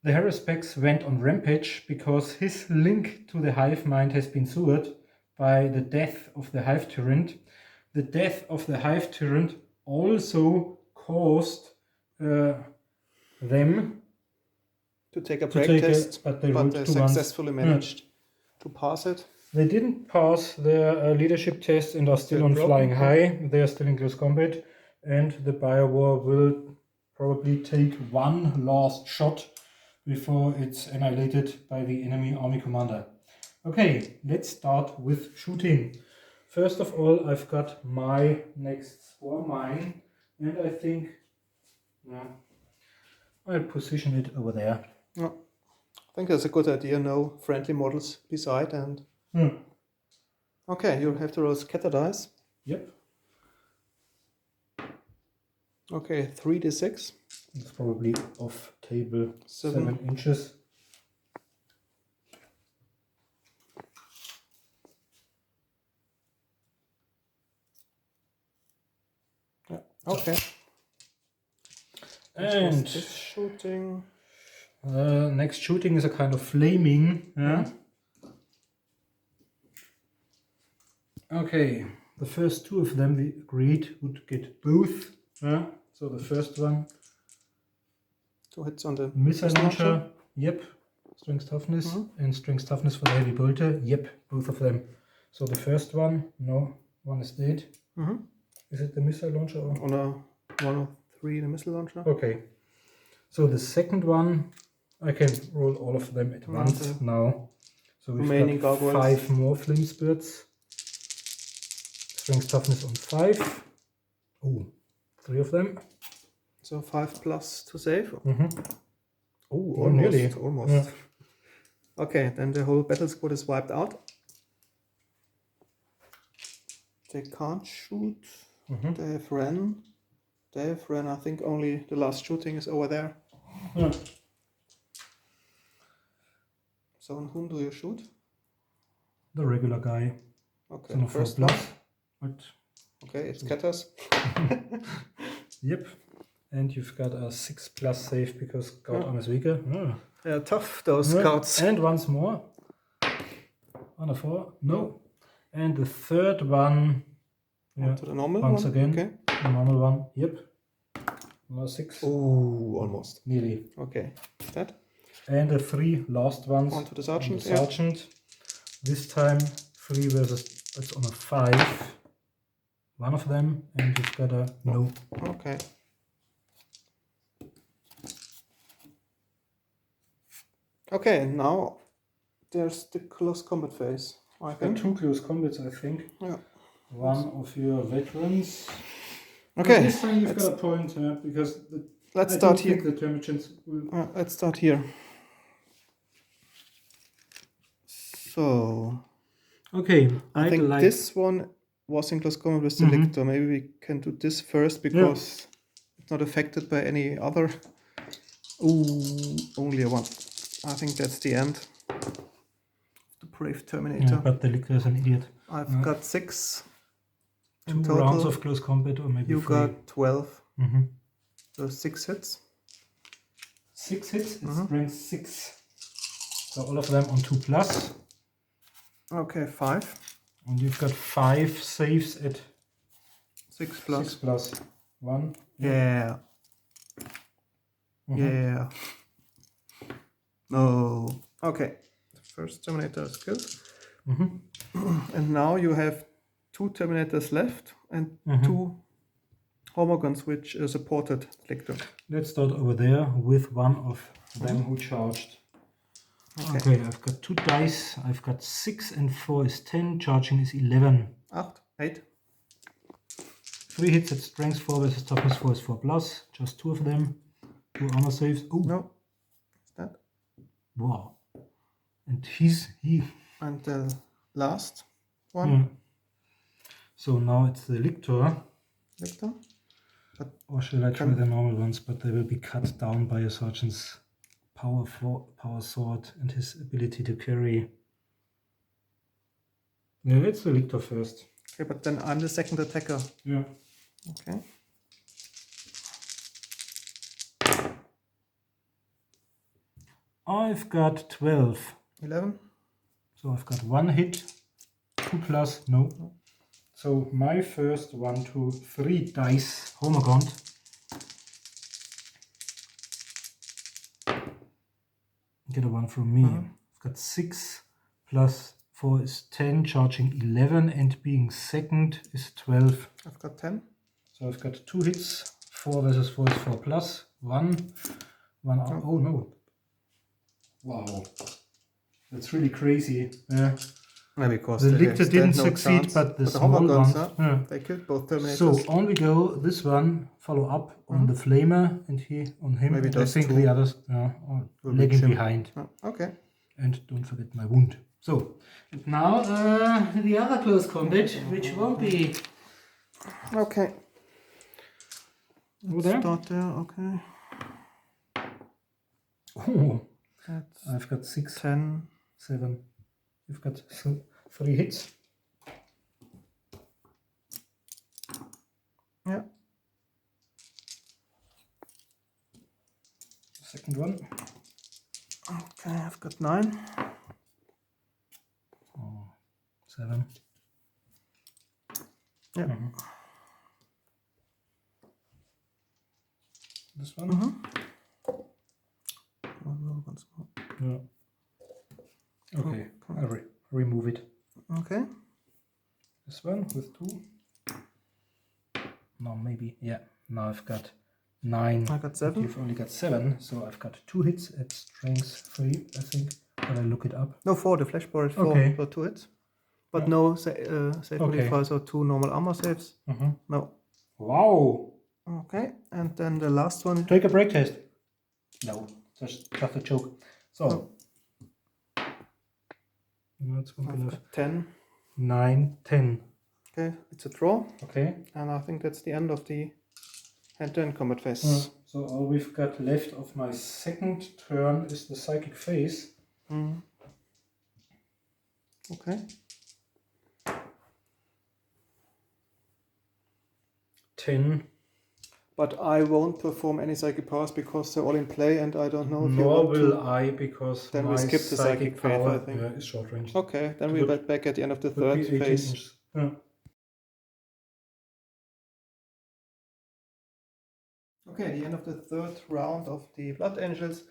Haruspex went on rampage because his link to the hive mind has been severed by the death of the hive tyrant. The death of the hive tyrant also caused them to take a break test, but they successfully managed to pass it. They didn't pass their leadership test and are still on flying high. They are still in close combat, and the Biowar will probably take 1 last shot before it's annihilated by the enemy army commander. Okay, let's start with shooting. First of all, I've got my next spore mine, and I think I'll position it over there. Yeah. I think that's a good idea. No friendly models beside, and okay, you have to roll scatter dice. Yep. Okay, 3d6. It's probably off table 7 inches. Yeah. Okay. And this shooting. Next shooting is a kind of flaming. Yeah. Okay, the first 2 of them we agreed would get both. Yeah. So the first one. 2 hits on the missile launcher. Yep. Strength toughness and strength toughness for the heavy bolter. Yep, both of them. So the first one, no, one is dead. Is it the missile launcher? Or? Oh no, 1 of 3 the missile launcher. Okay. So the second one, I can roll all of them at once now. So we've got 5 more flame spirits. Strength toughness on 5. Oh, 3 of them. So 5 plus to save. Oh, almost. Almost. Yeah. Okay, then the whole battle squad is wiped out. They can't shoot. They have ran. I think only the last shooting is over there. Yeah. So on whom do you shoot? The regular guy. Okay, so first one. Okay, it scatters. Yep. And you've got a 6+ save because Scout Arm is weaker. Yeah, tough, those scouts. And once more. On a 4. No. And the third one. To the normal once one? again. Okay. The normal one. Yep. No 6. Oh, almost. Nearly. Okay. That. And the 3 last ones. On to the sergeant. Sergeant. This time 3 versus. It's on a 5. One of them, and you've got a no. Okay. Okay, now there's the close combat phase. I think 2 close combats, I think. Yeah. One of your veterans. Okay. And this time you've got a point, because let's start here. The Termagants will... let's start here. So. Okay, I think this one was in close combat with the Lictor. Maybe we can do this first because it's not affected by any other. Ooh, only a 1. I think that's the end. The brave Terminator. Yeah, but the Lictor is an idiot. I've got 6 in 2 total. rounds of close combat, or maybe 3. You got 12. So 6 hits. 6 hits. It's strength 6. So all of them on 2+. Okay, 5. And you've got 5 saves at 6 plus. 6 plus 1. Yeah. Yeah. No. Okay. The first Terminator is killed. And now you have 2 Terminators left and 2 Homagons which supported Lictor. Let's start over there with one of them who charged. Okay, I've got 2 dice. I've got 6 and 4 is 10. Charging is 11. 8. 3 hits at strength 4 versus toughness 4 is 4 plus. Just 2 of them. 2 armor saves. Oh, No. Is that? wow. And he. And the last one. Yeah. So now it's the lictor. Victor. Or should I try the normal ones? But they will be cut down by a sergeant's power sword and his ability to carry. Yeah, it's the lictor first. Okay, but then I'm the second attacker. Yeah. Okay. I've got 12. 11. So I've got 1 hit. 2 plus, no. So my first 1, 2, 3 dice Homagont. Get a 1 from me. I've got 6 plus 4 is 10, charging 11, and being second is 12. I've got 10. So I've got 2 hits. 4 versus 4 is 4 plus. 1. Oh no. Wow. That's really crazy. Yeah. Yeah, because the lictor didn't no succeed, chance. but the But small Homagons, ones. they killed both Terminators. So on we go. This one follow up on the flamer, and he on him. Maybe And I those think two the others are will lagging reach him. behind. Okay. And don't forget my wound. So and now the other close combat, which won't be Okay. over there. Start there. Okay. Oh, That's I've got 6, 10. 7. You've got 3 hits. Yeah. Second one. Okay, I've got 9. Oh, 7. Yeah. This one. Once more. Yeah. Okay, I remove it. Okay. This one with 2. No, maybe. Yeah. Now I've got 9. I got 7. You've only got 7, so I've got 2 hits at strength 3, I think. But I look it up. No, 4. The flash bar is 4 Okay. for 2 hits. But no save modifiers or 2 normal armor saves. No. Wow. Okay, and then the last one. Take a break test. No, just a joke. So. That's good enough. 10. 9, 10. Okay, it's a draw. Okay. And I think that's the end of the hand-to-hand combat phase. So all we've got left of my second turn is the psychic phase. Okay. 10. But I won't perform any psychic powers because they're all in play, and I don't know if you Nor want will to. I, because Then my we skip the psychic phase, power I think. is short range. Okay, then we're back at the end of the Would third be 18 phase. inches. Yeah. Okay, the end of the third round of the Blood Angels.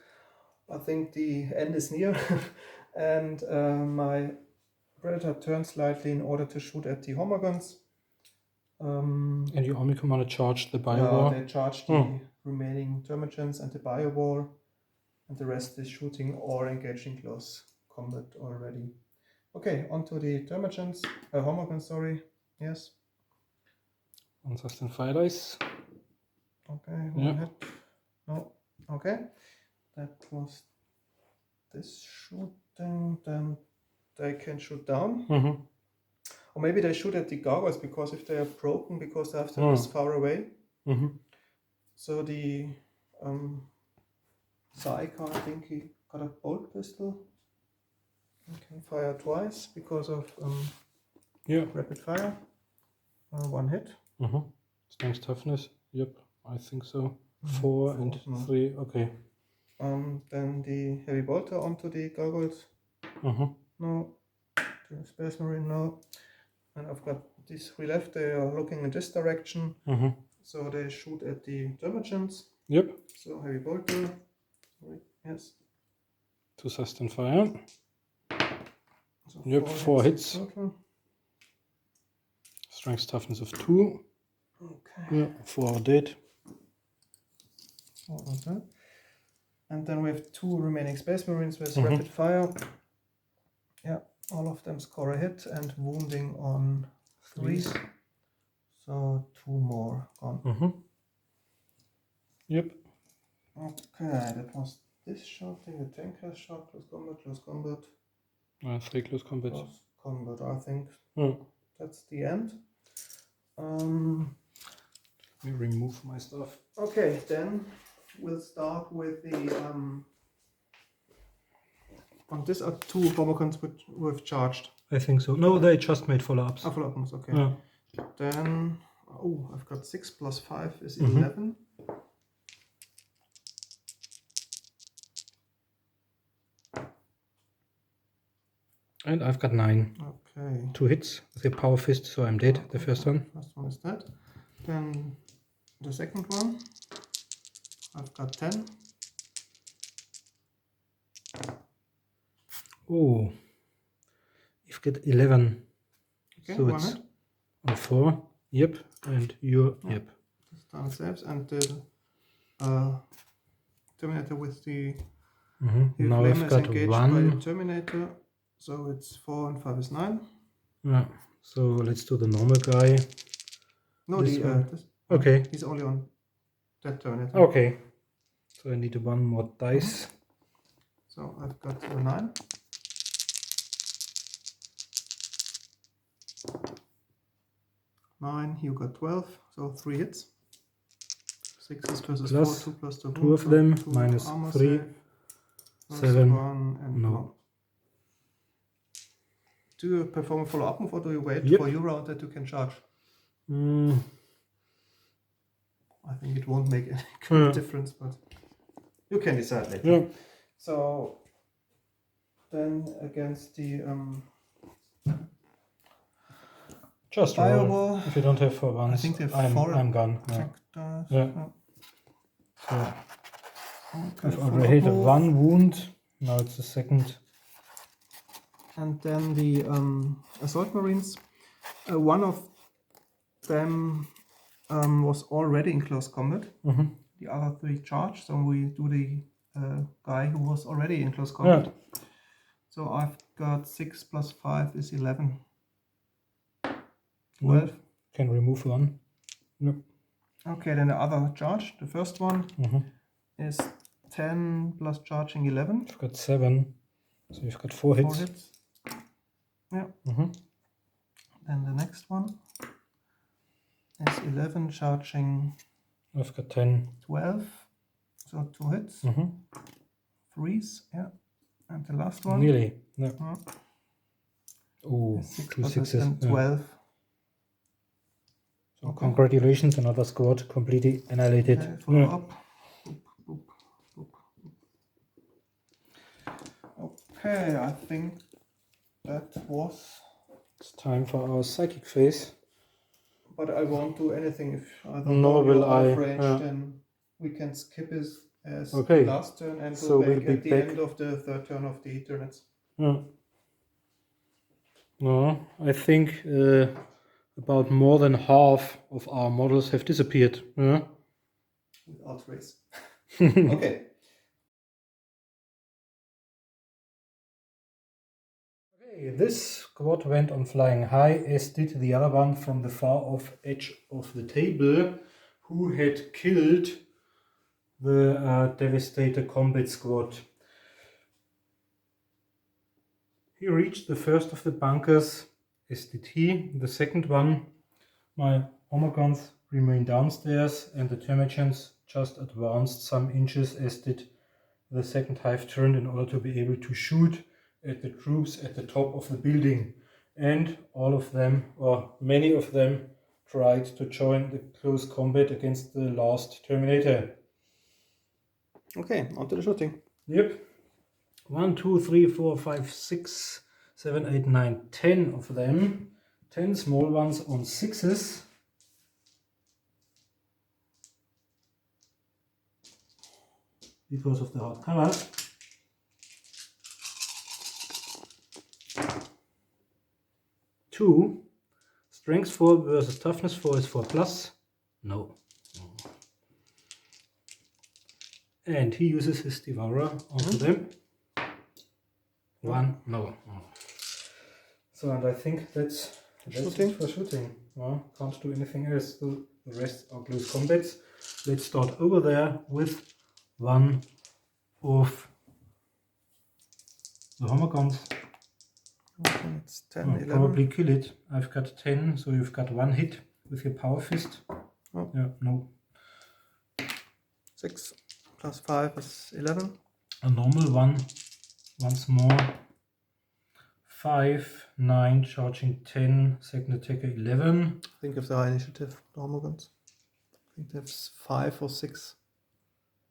I think the end is near, and my Predator turns slightly in order to shoot at the Homagons. And your army commander charged the Yeah, bio-war? they charge the remaining Termagants and the bio-war, and the rest is shooting or engaging close combat already. Okay, on to the Termagants, Homagons, sorry, yes. On sustained fire dice. Okay, one hit. No, okay. That was this shooting, then they can shoot down. Or maybe they shoot at the gargoyles, because if they are broken, because they have them this far away. So the Psycho, I think he got a bolt pistol. He can fire twice because of rapid fire. One hit. Strength toughness. Yep, I think so. 4 and 3. Okay. Then the heavy bolter onto the gargoyles. No. The Space Marine, no. And I've got these 3 left. They are looking in this direction. So they shoot at the Termagants. Yep. So heavy bolter. Sorry. Yes. To sustain fire. So Yep, 4 hits. Total. Strength toughness of 2. Okay. Yeah, 4 are dead. Okay. And then we have 2 remaining Space Marines with rapid fire. Yeah, all of them score a hit and wounding on 3. So 2 more gone. Yep. Okay, that was this shot thing. The tank has shot, close combat. 3 close combat. Close combat, I think. Hmm. That's the end. Let me remove my stuff. Okay, then we'll start with the and these are 2 Bombacons which we've charged. I think so. No, they just made follow-ups. Oh, follow-ups, okay. Yeah. Then, oh, I've got 6 plus 5 is 11. And I've got 9. Okay. 2 hits with a power fist, so I'm dead. The first one. First one is dead. Then the second one, I've got 10. Oh, you've got 11. Okay, so one it's hit. on 4. Yep, and you're yep. This time it saves, and the Terminator with the Now flame I've is got engaged by the 1. Terminator, so it's 4 and 5 is 9. Yeah. So let's do the normal guy. No, This the one. this, Okay. he's only on that Terminator. Okay. So I need 1 more dice. So I've got a 9. You got 12, so 3 hits. 6 versus Plus 4, 2 plus 2. 2 of them, so 2 minus armor 3. save, plus 7. 1 and No. 1. Do you perform a follow-up move, or do you wait Yep. for your round that you can charge? Mm. I think it won't make any great difference, but you can decide later. Yeah. So then against the Just roll. Fireball, If you don't have 4 ones, I think they have 4 I'm gone. Yeah. factors. Yeah. So Okay, I've already hit follow-up move. 1 wound. Now it's the second. And then the Assault Marines, one of them was already in close combat. The other 3 charged, so we do the guy who was already in close combat. Yeah. So I've got 6 plus 5 is 11. 12. Nope. Can remove 1. Nope. Okay, then the other charge, the first one is 10 plus charging 11. I've got 7. So you've got 4 4 hits. hits. Yeah. Then the next one is 11 charging I've got 10. 12. So 2 hits. 3s, yeah. And the last one Nearly. No. is 6 2 plus sixes. and Yeah. 12. So Okay. congratulations, another squad completely annihilated. Okay, follow up. Boop, boop, boop. Okay, I think that was. It's time for our psychic phase. But I won't do anything if I don't Nor know you're will out of I, range, yeah. then we can skip it as Okay. the last turn and So go back we'll be at the back. end of the third turn of the Tyranids. Yeah. No, I think about more than half of our models have disappeared. Yeah. Without race. Okay. Okay, this squad went on flying high, as did the other one from the far off edge of the table, who had killed the Devastator Combat Squad. He reached the first of the bunkers, as did he. The second one, my armor guns remained downstairs, and the Termagants just advanced some inches, as did the second hive turned, in order to be able to shoot at the troops at the top of the building. And all of them, or many of them, tried to join the close combat against the last Terminator. Okay, on to the shooting. Yep. 1, 2, 3, 4, 5, 6, 7, 8, 9, 10 of them. 10 small ones on 6s. Because of the hard cover. Two. Strength 4 versus Toughness 4 is 4 plus. No. And he uses his Devourer onto them. One, no. So, and I think that's it for shooting. Well, can't do anything else. The rest are close combats. Let's start over there with one of the hammer guns. Okay, it's 10, 11. Probably kill it. I've got 10, so you've got one hit with your power fist. Oh. Yeah, no. 6 plus 5 is 11. A normal one, once more. 5, 9, charging 10, second attacker 11. Think of the high initiative, normal ones. I think that's 5 or 6.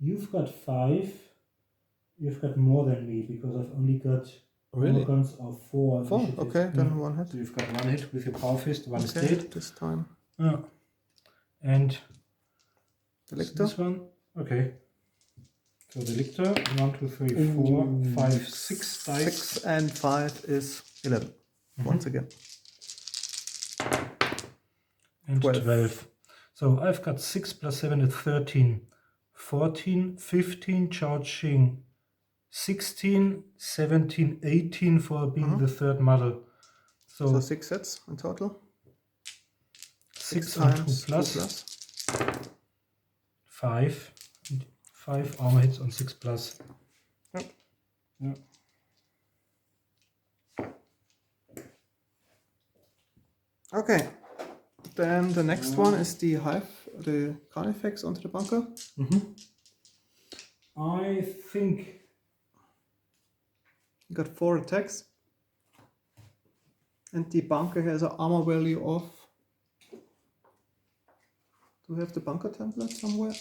You've got 5. You've got more than me because I've only got guns of 4. 4, okay, then one hit. So you've got one hit with your power fist, one is Okay, dead. this time. Yeah. And The lictor. this one, okay. So the lictor, 1, 2, 3, 4, 5, 6 dice. 6 and 5 is 11. Once again. And 12. So I've got 6 plus 7 is 13. 14, 15, charging 16, 17, 18 for being the third model. So 6 sets in total. 6 times 2 plus. 5. 5 armor hits on 6 plus. Yep. Yeah. Okay. Then the next one is the Carnifex onto the bunker. I think You got 4 attacks. And the bunker has an armor value of... Do we have the bunker template somewhere?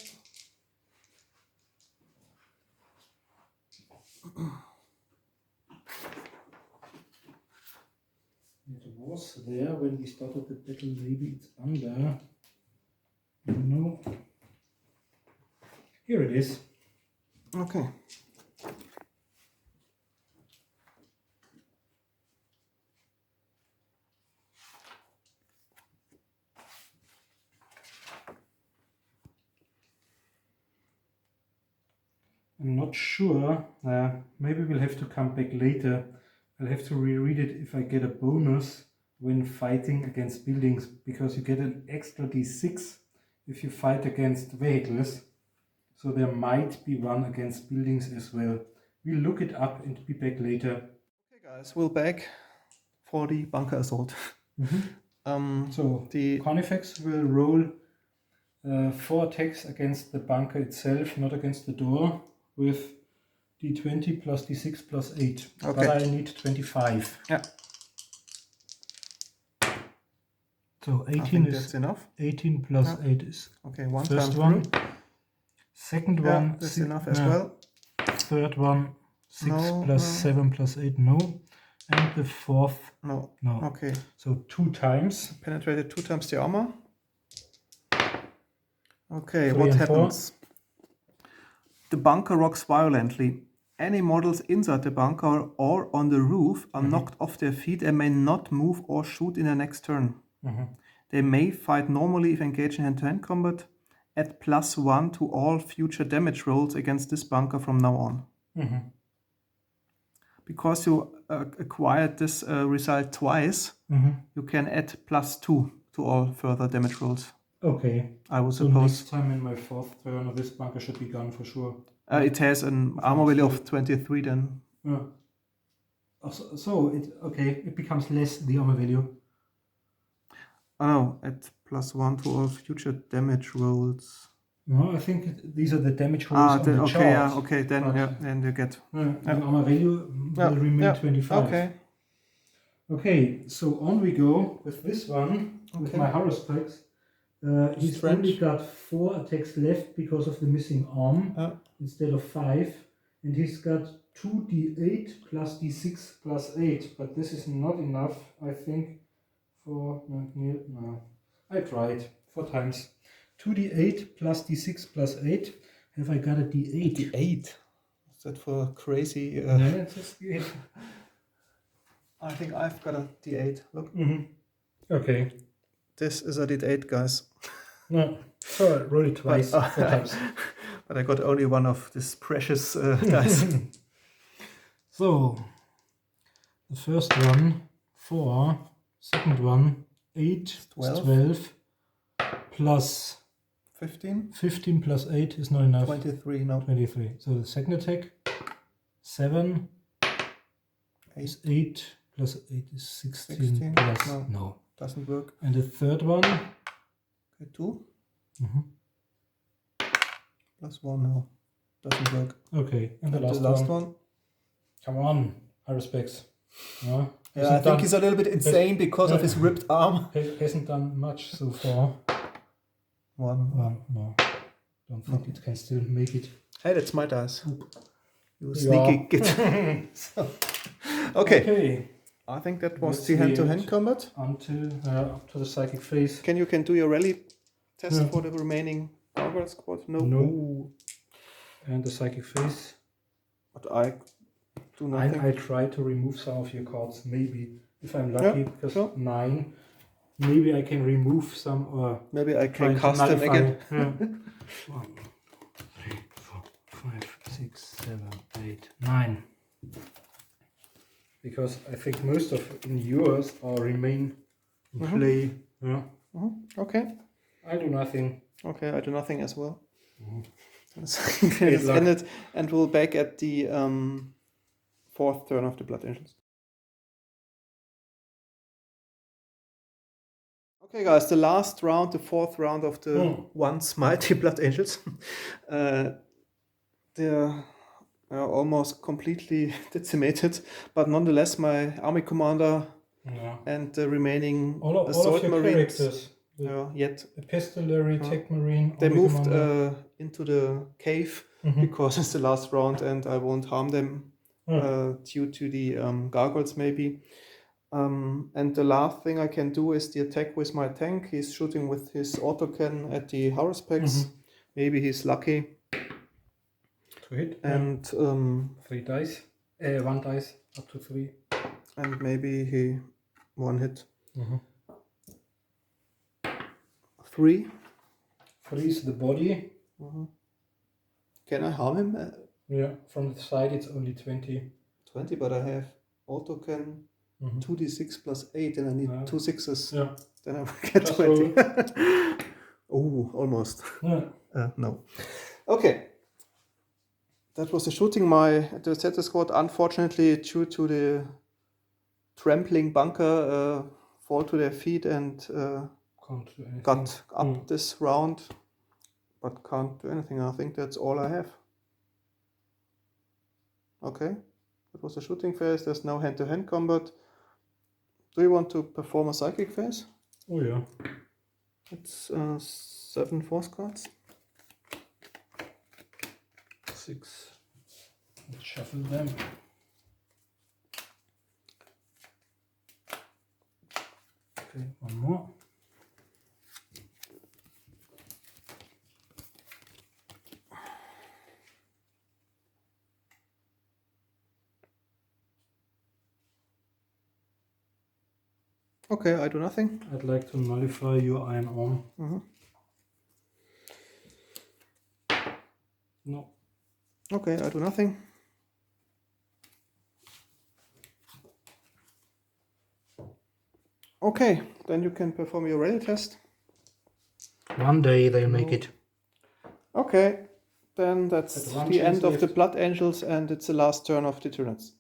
it was there when we started the battle. Maybe it's under. No. Here it is. Okay. I'm not sure. Maybe we'll have to come back later. I'll have to reread it if I get a bonus when fighting against buildings, because you get an extra d6 if you fight against vehicles. So there might be one against buildings as well. We'll look it up and be back later. Okay guys, we're back for the bunker assault. So the Carnifex will roll 4 attacks against the bunker itself, not against the door, with d20 plus d6 plus 8. Okay. But I need 25. Yeah. So I 18 think is that's enough. 18 plus 8 is Okay, one first time one. through. Second Yeah, one, that's enough as well. Third one, 6 No, plus no. 7 plus 8, no. And the fourth, No. no. Okay. So 2 times. Penetrated 2 times the armor. Okay, 3 what and happens? The bunker rocks violently. Any models inside the bunker or on the roof are knocked off their feet and may not move or shoot in the next turn. They may fight normally if engaged in hand-to-hand combat. Add +1 to all future damage rolls against this bunker from now on. Because you acquired this result twice, you can add +2 to all further damage rolls. Okay. I would So suppose. next time in my 4th turn, this bunker should be gone for sure. It has an armor value of 23 then. Yeah. So it becomes less the armor value. Oh no, add +1 to all future damage rolls. No, I think these are the damage rolls on the okay, chart. yeah, okay, then you get. The armor value will remain 25. Okay. Okay, so on we go with this one, with my horror spikes. He's Strange. only got 4 attacks left because of the missing arm instead of 5. And he's got 2d8 plus d6 plus 8. But this is not enough, I think, for... No. I tried 4 times. 2d8 plus d6 plus 8. Have I got a d8? D8? Is that for crazy? Yeah, it's just d8. I think I've got a D8. Look. Okay. This is a D8, guys. No, so I rolled it twice, 4 times. But I got only one of this precious dice. So, the first one, 4, second one, 8, 12, plus 15? 15 plus 8 is not enough. 23, no. 23. So the second attack, 7 is 8, plus 8 is 16, plus no. Doesn't work. And the third one? Okay, 2. Plus 1, no. Doesn't work. Okay, and the last one? Come on, high respects. Yeah, I think he's a little bit insane because of his ripped arm. Hasn't done much so far. 1. No. Don't think it can still make it. Hey, that's my dice. You sneaky git. Okay. I think that was the hand-to-hand combat. Until up to the psychic phase. Can do your rally test for the remaining gargoyle squad? No. And the psychic phase. But I do nothing. I try to remove some of your cards, maybe, if I'm lucky, because 9. Maybe I can remove some, or maybe I can cast them again. 1, 2, 3, 4, 5, 6, 7, 8, 9. Because I think most of yours remain in play. Yeah. Okay. I do nothing. Okay, I do nothing as well. It's ended, and we'll back at the 4th turn of the Blood Angels. Okay, guys, the last round, the 4th round of the once mighty Blood Angels. They're almost completely decimated, but nonetheless, my army commander and the remaining assault marines. Yet epistolary tech marine. They moved into the cave because it's the last round, and I won't harm them due to the gargoyles maybe. And the last thing I can do is the attack with my tank. He's shooting with his autocannon at the Haruspex. Maybe he's lucky. To hit. And 3 dice. 1 dice up to 3. And maybe he 1 hit. 3. 3 is the body. Can I harm him? Yeah, from the side it's only 20. 20, but I have autocannon 2d6 plus 8, and I need 2 6s. Yeah. Then I will get 20. Oh, almost. No. Okay. That was the shooting. The Zeta squad, unfortunately, due to the trampling bunker, fall to their feet and got up this round, but can't do anything. I think that's all I have. Okay, that was the shooting phase. There's no hand-to-hand combat. Do you want to perform a psychic phase? Oh yeah. It's 7 force cards. 6. Let's shuffle them. Okay, 1 more. Okay, I do nothing. I'd like to nullify your iron arm. No. Okay, I do nothing. Okay, then you can perform your rally test. One day they'll make it. Okay, then that's the end of the Blood Angels, and it's the last turn of the Tyranids.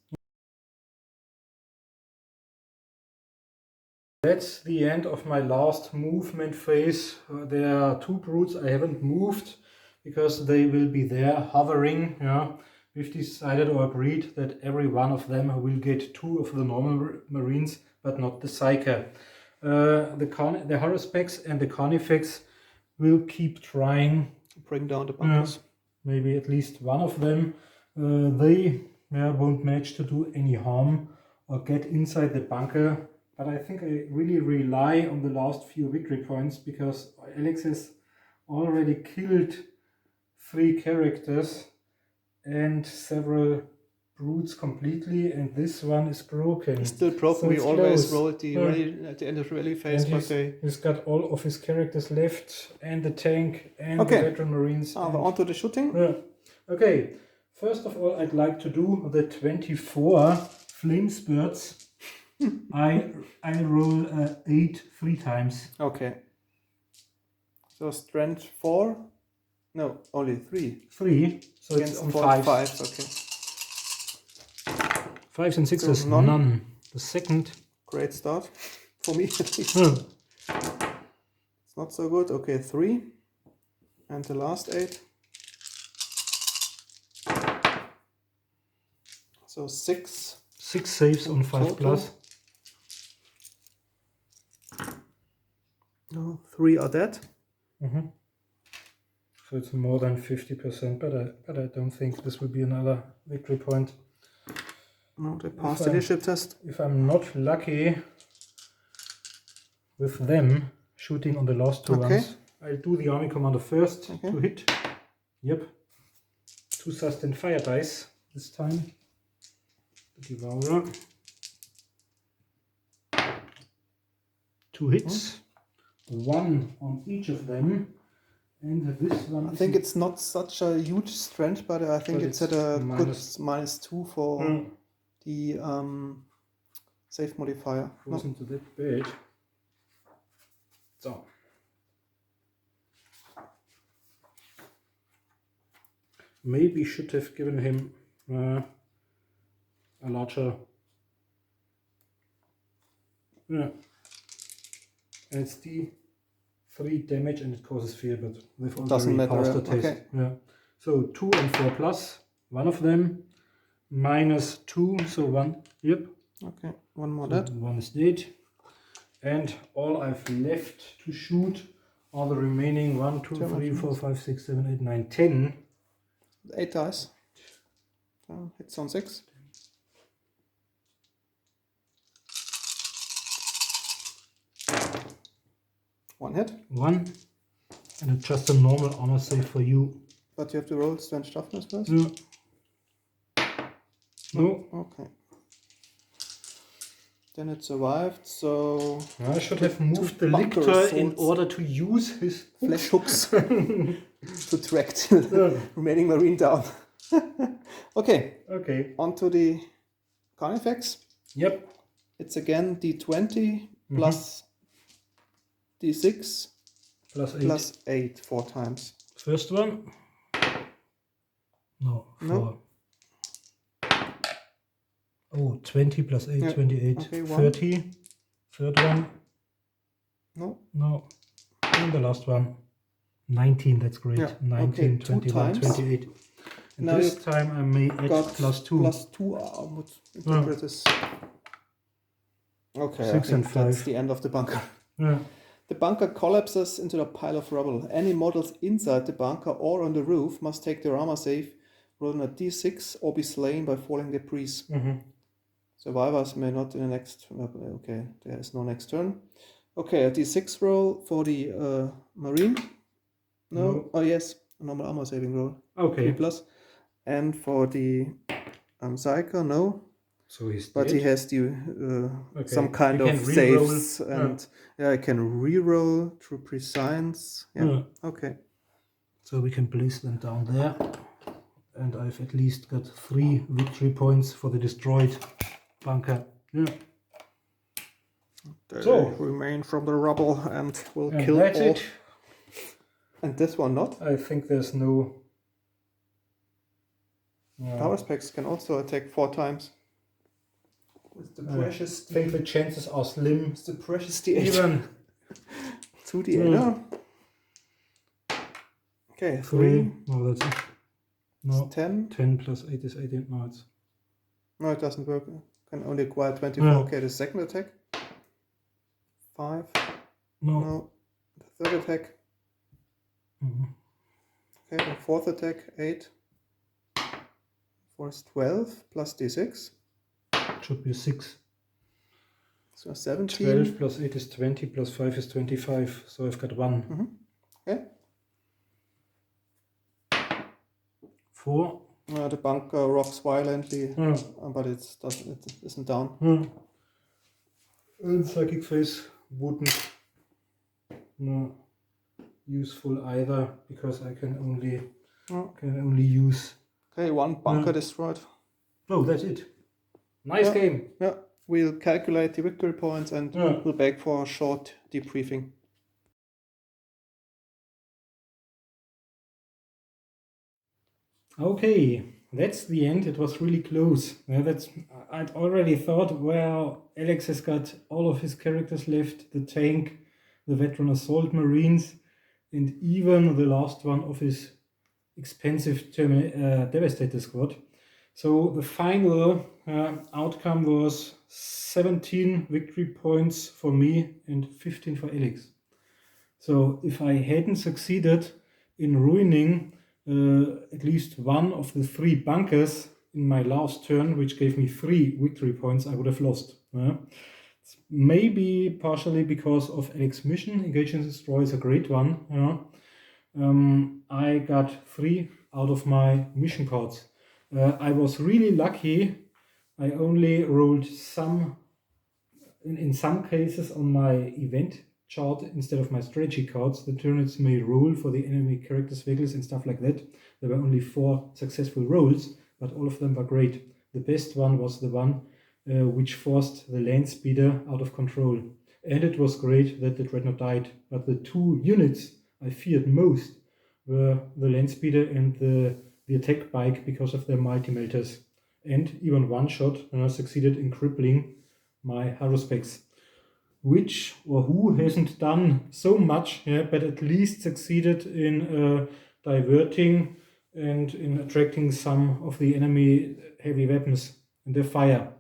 That's the end of my last movement phase. There are 2 brutes I haven't moved because they will be there hovering. Yeah, we've decided or agreed that every one of them will get 2 of the normal marines, but not the Psyker. The Haruspex and the Carnifex will keep trying to bring down the bunkers. Maybe at least one of them. They won't manage to do any harm or get inside the bunker. But I think I really rely on the last few victory points because Alex has already killed 3 characters and several brutes completely, and this one is broken. It's still broken. So We it's always close. roll at the at the end of the rally phase, And but they. he's got all of his characters left, and the tank, and Okay. the veteran marines. On to the shooting. Okay, first of all, I'd like to do the 24 flame spurts. I roll 8 3 times. Okay. So strength 4. No, only 3. 3. So Against it's on 5. 5s. Okay. 5s and 6s. So none. The second. Great start for me at least. Hmm. It's not so good. Okay, 3. And the last 8. So 6. 6 saves on 5 total. plus. No, 3 are dead. So it's more than 50%, but I don't think this will be another victory point. No, they passed the leadership test. If I'm not lucky with them shooting on the last 2 ones, I'll do the army commander first to hit. Yep. 2 sustained fire dice this time. The Devourer. 2 hits. 1 on each of them. And this one I think it's not such a huge strength, but I think it's at a good -2 for the save modifier. Goes into that bed. So. Maybe should have given him a larger. Yeah. And it's the 3 damage and it causes fear, but they've Doesn't already matter. passed the test. Okay. Yeah. So 2 and 4 plus. One of them -2, so 1. Yep. Okay, 1 more So dead. 1 is dead. And all I've left to shoot are the remaining 1, 2, 3, 4, 5, 6, 7, 8, 9, 10. 8 dice. Hits on 6. One hit. 1. And it's just a normal honor save for you. But you have to roll strength toughness first? Yeah. No. Okay. Then it survived, so... I should have moved the bunker lictor in assaults. order to use his flash hooks to track the remaining marine down. Okay. Okay. On to the Carnifex. Yep. It's again D20 plus D6 plus 8. 4 times. First one. No, 4. No. Oh, 20 plus 8, Yeah. 28. Okay, 30. Third one. No. No. And the last one. 19, that's great. Yeah. 19, Okay, 21, times. 28. And Now this time I may add plus 2. Plus 2 I would interpret this. Okay, 6 I think and 5. that's the end of the bunker. Yeah. The bunker collapses into a pile of rubble. Any models inside the bunker or on the roof must take their armor save, roll a d6 or be slain by falling debris. Survivors may not in the next... Okay, there is no next turn. Okay, a d6 roll for the marine. No. Oh yes, a normal armor saving roll. Okay. 3+. And for the Psyker, no. So he's But dead. he has the some kind of saves, and I can re-roll through prescience. Yeah. Okay. So we can place them down there, and I've at least got 3 victory points for the destroyed bunker. Yeah. They So remain from the rubble and will and kill that's all. it. And this one not. I think there's no. Power specs can also attack 4 times. With the precious. I think the chances are slim. It's the precious D8. Even 2d8. No. Okay, 3. No, that's it. No. 10. 10 plus 8 is 18. No, it's. No, it doesn't work. Can only acquire 24. Okay, the second attack. 5. No. The third attack. Okay, the fourth attack. 8. Fourth 12 plus d6. Should be 6. So 17. 12 plus 8 is 20 plus 5 is 25. So I've got 1. Okay. 4. The bunker rocks violently, but it isn't down. And Psychic Phase wouldn't useful either, because I can only use. Okay, one bunker destroyed. Oh, that's it. Nice game. Yeah, we'll calculate the victory points and we'll back for a short debriefing. Okay, that's the end. It was really close. I'd already thought, well, Alex has got all of his characters left, the tank, the veteran assault marines, and even the last one of his expensive Devastator squad. So the final outcome was 17 victory points for me and 15 for Alex. So if I hadn't succeeded in ruining at least one of the 3 bunkers in my last turn, which gave me 3 victory points, I would have lost. Maybe partially because of Alex's mission. Engage and Destroy is a great one. I got 3 out of my mission cards. I was really lucky. I only rolled in some cases on my event chart instead of my strategy cards. The Tyranids may roll for the enemy characters, vehicles, and stuff like that. There were only 4 successful rolls, but all of them were great. The best one was the one which forced the land speeder out of control. And it was great that the Dreadnought died. But the 2 units I feared most were the land speeder and the attack bike, because of their multi-melters. And even one shot succeeded in crippling my Haruspecs, which or who hasn't done so much, but at least succeeded in diverting and in attracting some of the enemy heavy weapons and their fire.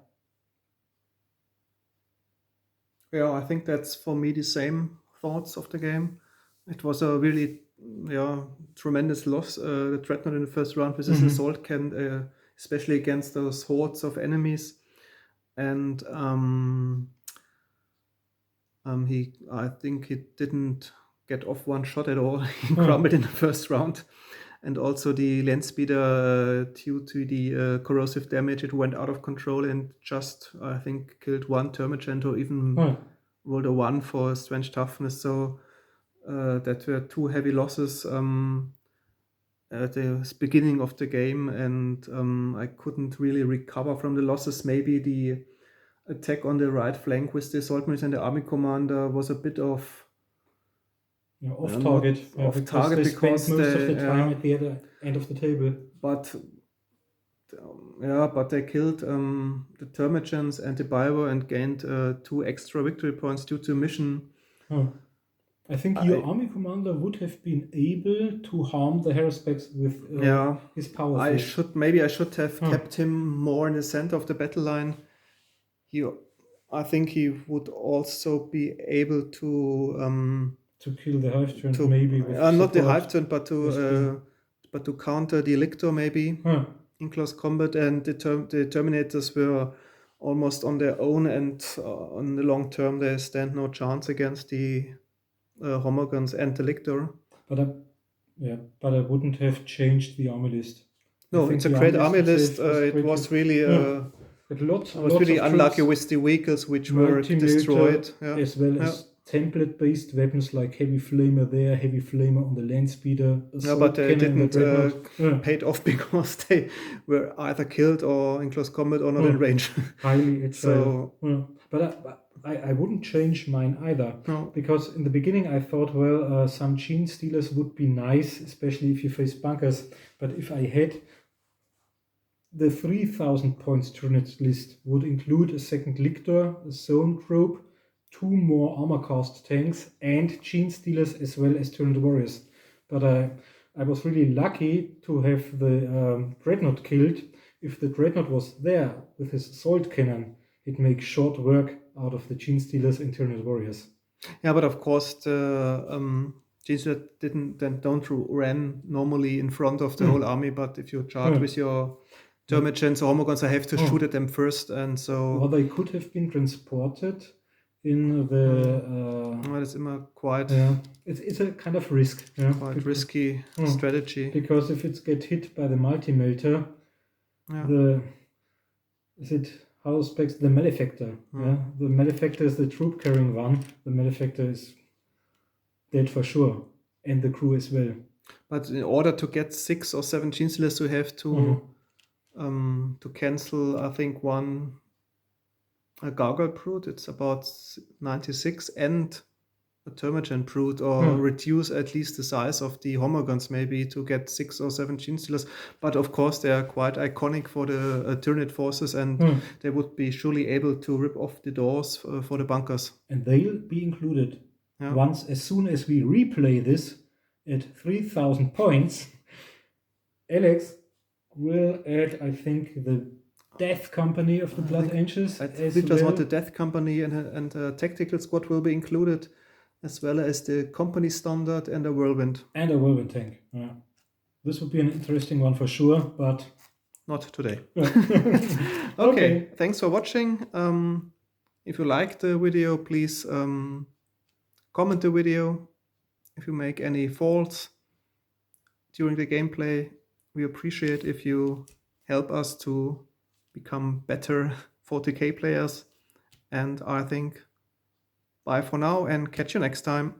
Yeah, I think that's for me the same thoughts of the game. It was a really tremendous loss. The Dreadnought in the first round with his assault can, especially against those hordes of enemies. And I think he didn't get off one shot at all. He crumbled in the first round. And also the land speeder, due to the corrosive damage, it went out of control and just, I think, killed 1 Termagant, or even rolled a 1 for strange toughness. So that were 2 heavy losses at the beginning of the game, and I couldn't really recover from the losses. Maybe the attack on the right flank with the assault marines and the army commander was a bit of off target. Because they spent most of the time at the other end of the table. But they killed the Termagants and the Biber and gained 2 extra victory points due to mission. I think your army commander would have been able to harm the Haruspecs with his power. I should have kept him more in the center of the battle line. I think he would also be able to kill the hive turn, maybe with not the hive turn, but to counter the Lictor maybe in close combat. And the Terminators were almost on their own, and on the long term they stand no chance against the Homogons and the Lictor. But I wouldn't have changed the army list. No, it's a great army list. It was really unlucky with the vehicles which were destroyed, as well as template-based weapons like heavy flamer there, heavy flamer on the land speeder. But they didn't paid off because they were either killed or in close combat or not in range. Highly agile. But I wouldn't change mine either. No. Because in the beginning I thought, well, some Gene Stealers would be nice, especially if you face bunkers. But if I had the 3,000 points Tyranids list, would include a second Lictor, a Zone Probe, 2 more armor cast tanks, and Gene Stealers as well as Tyranid Warriors. But I was really lucky to have the Dreadnought killed. If the Dreadnought was there with his assault cannon, it makes short work out of the Gene Stealers and Tyranid Warriors. Yeah, but of course the Gene Stealers don't run normally in front of the whole army. But if you charge with your Termagants or Homogons, I have to shoot at them first, and so. Or they could have been transported in the. That's immer quite. It's a kind of risk. Quite risky strategy. Because if it gets hit by the multi-melter, the the Malefactor. Yeah, the Malefactor is the troop carrying one. The Malefactor is dead for sure, and the crew as well. But in order to get 6 or 7 gene stealers, you have to cancel, I think, a gargoyle brute. It's about 96, and a termagant brute, or reduce at least the size of the homogons maybe to get 6 or 7 gene stealers. But of course, they are quite iconic for the Tyranid forces, and they would be surely able to rip off the doors for the bunkers. And they'll be included as soon as we replay this at 3,000 points. Alex will add, I think, the Death Company of the Blood Angels. I think that's what the Death Company and the Tactical Squad will be included, as well as the Company Standard and a Whirlwind. And a Whirlwind tank. Yeah. This would be an interesting one for sure, but not today. Okay, thanks for watching. If you liked the video, please comment the video. If you make any faults during the gameplay, we appreciate if you help us to become better 40k players. And I think bye for now, and catch you next time.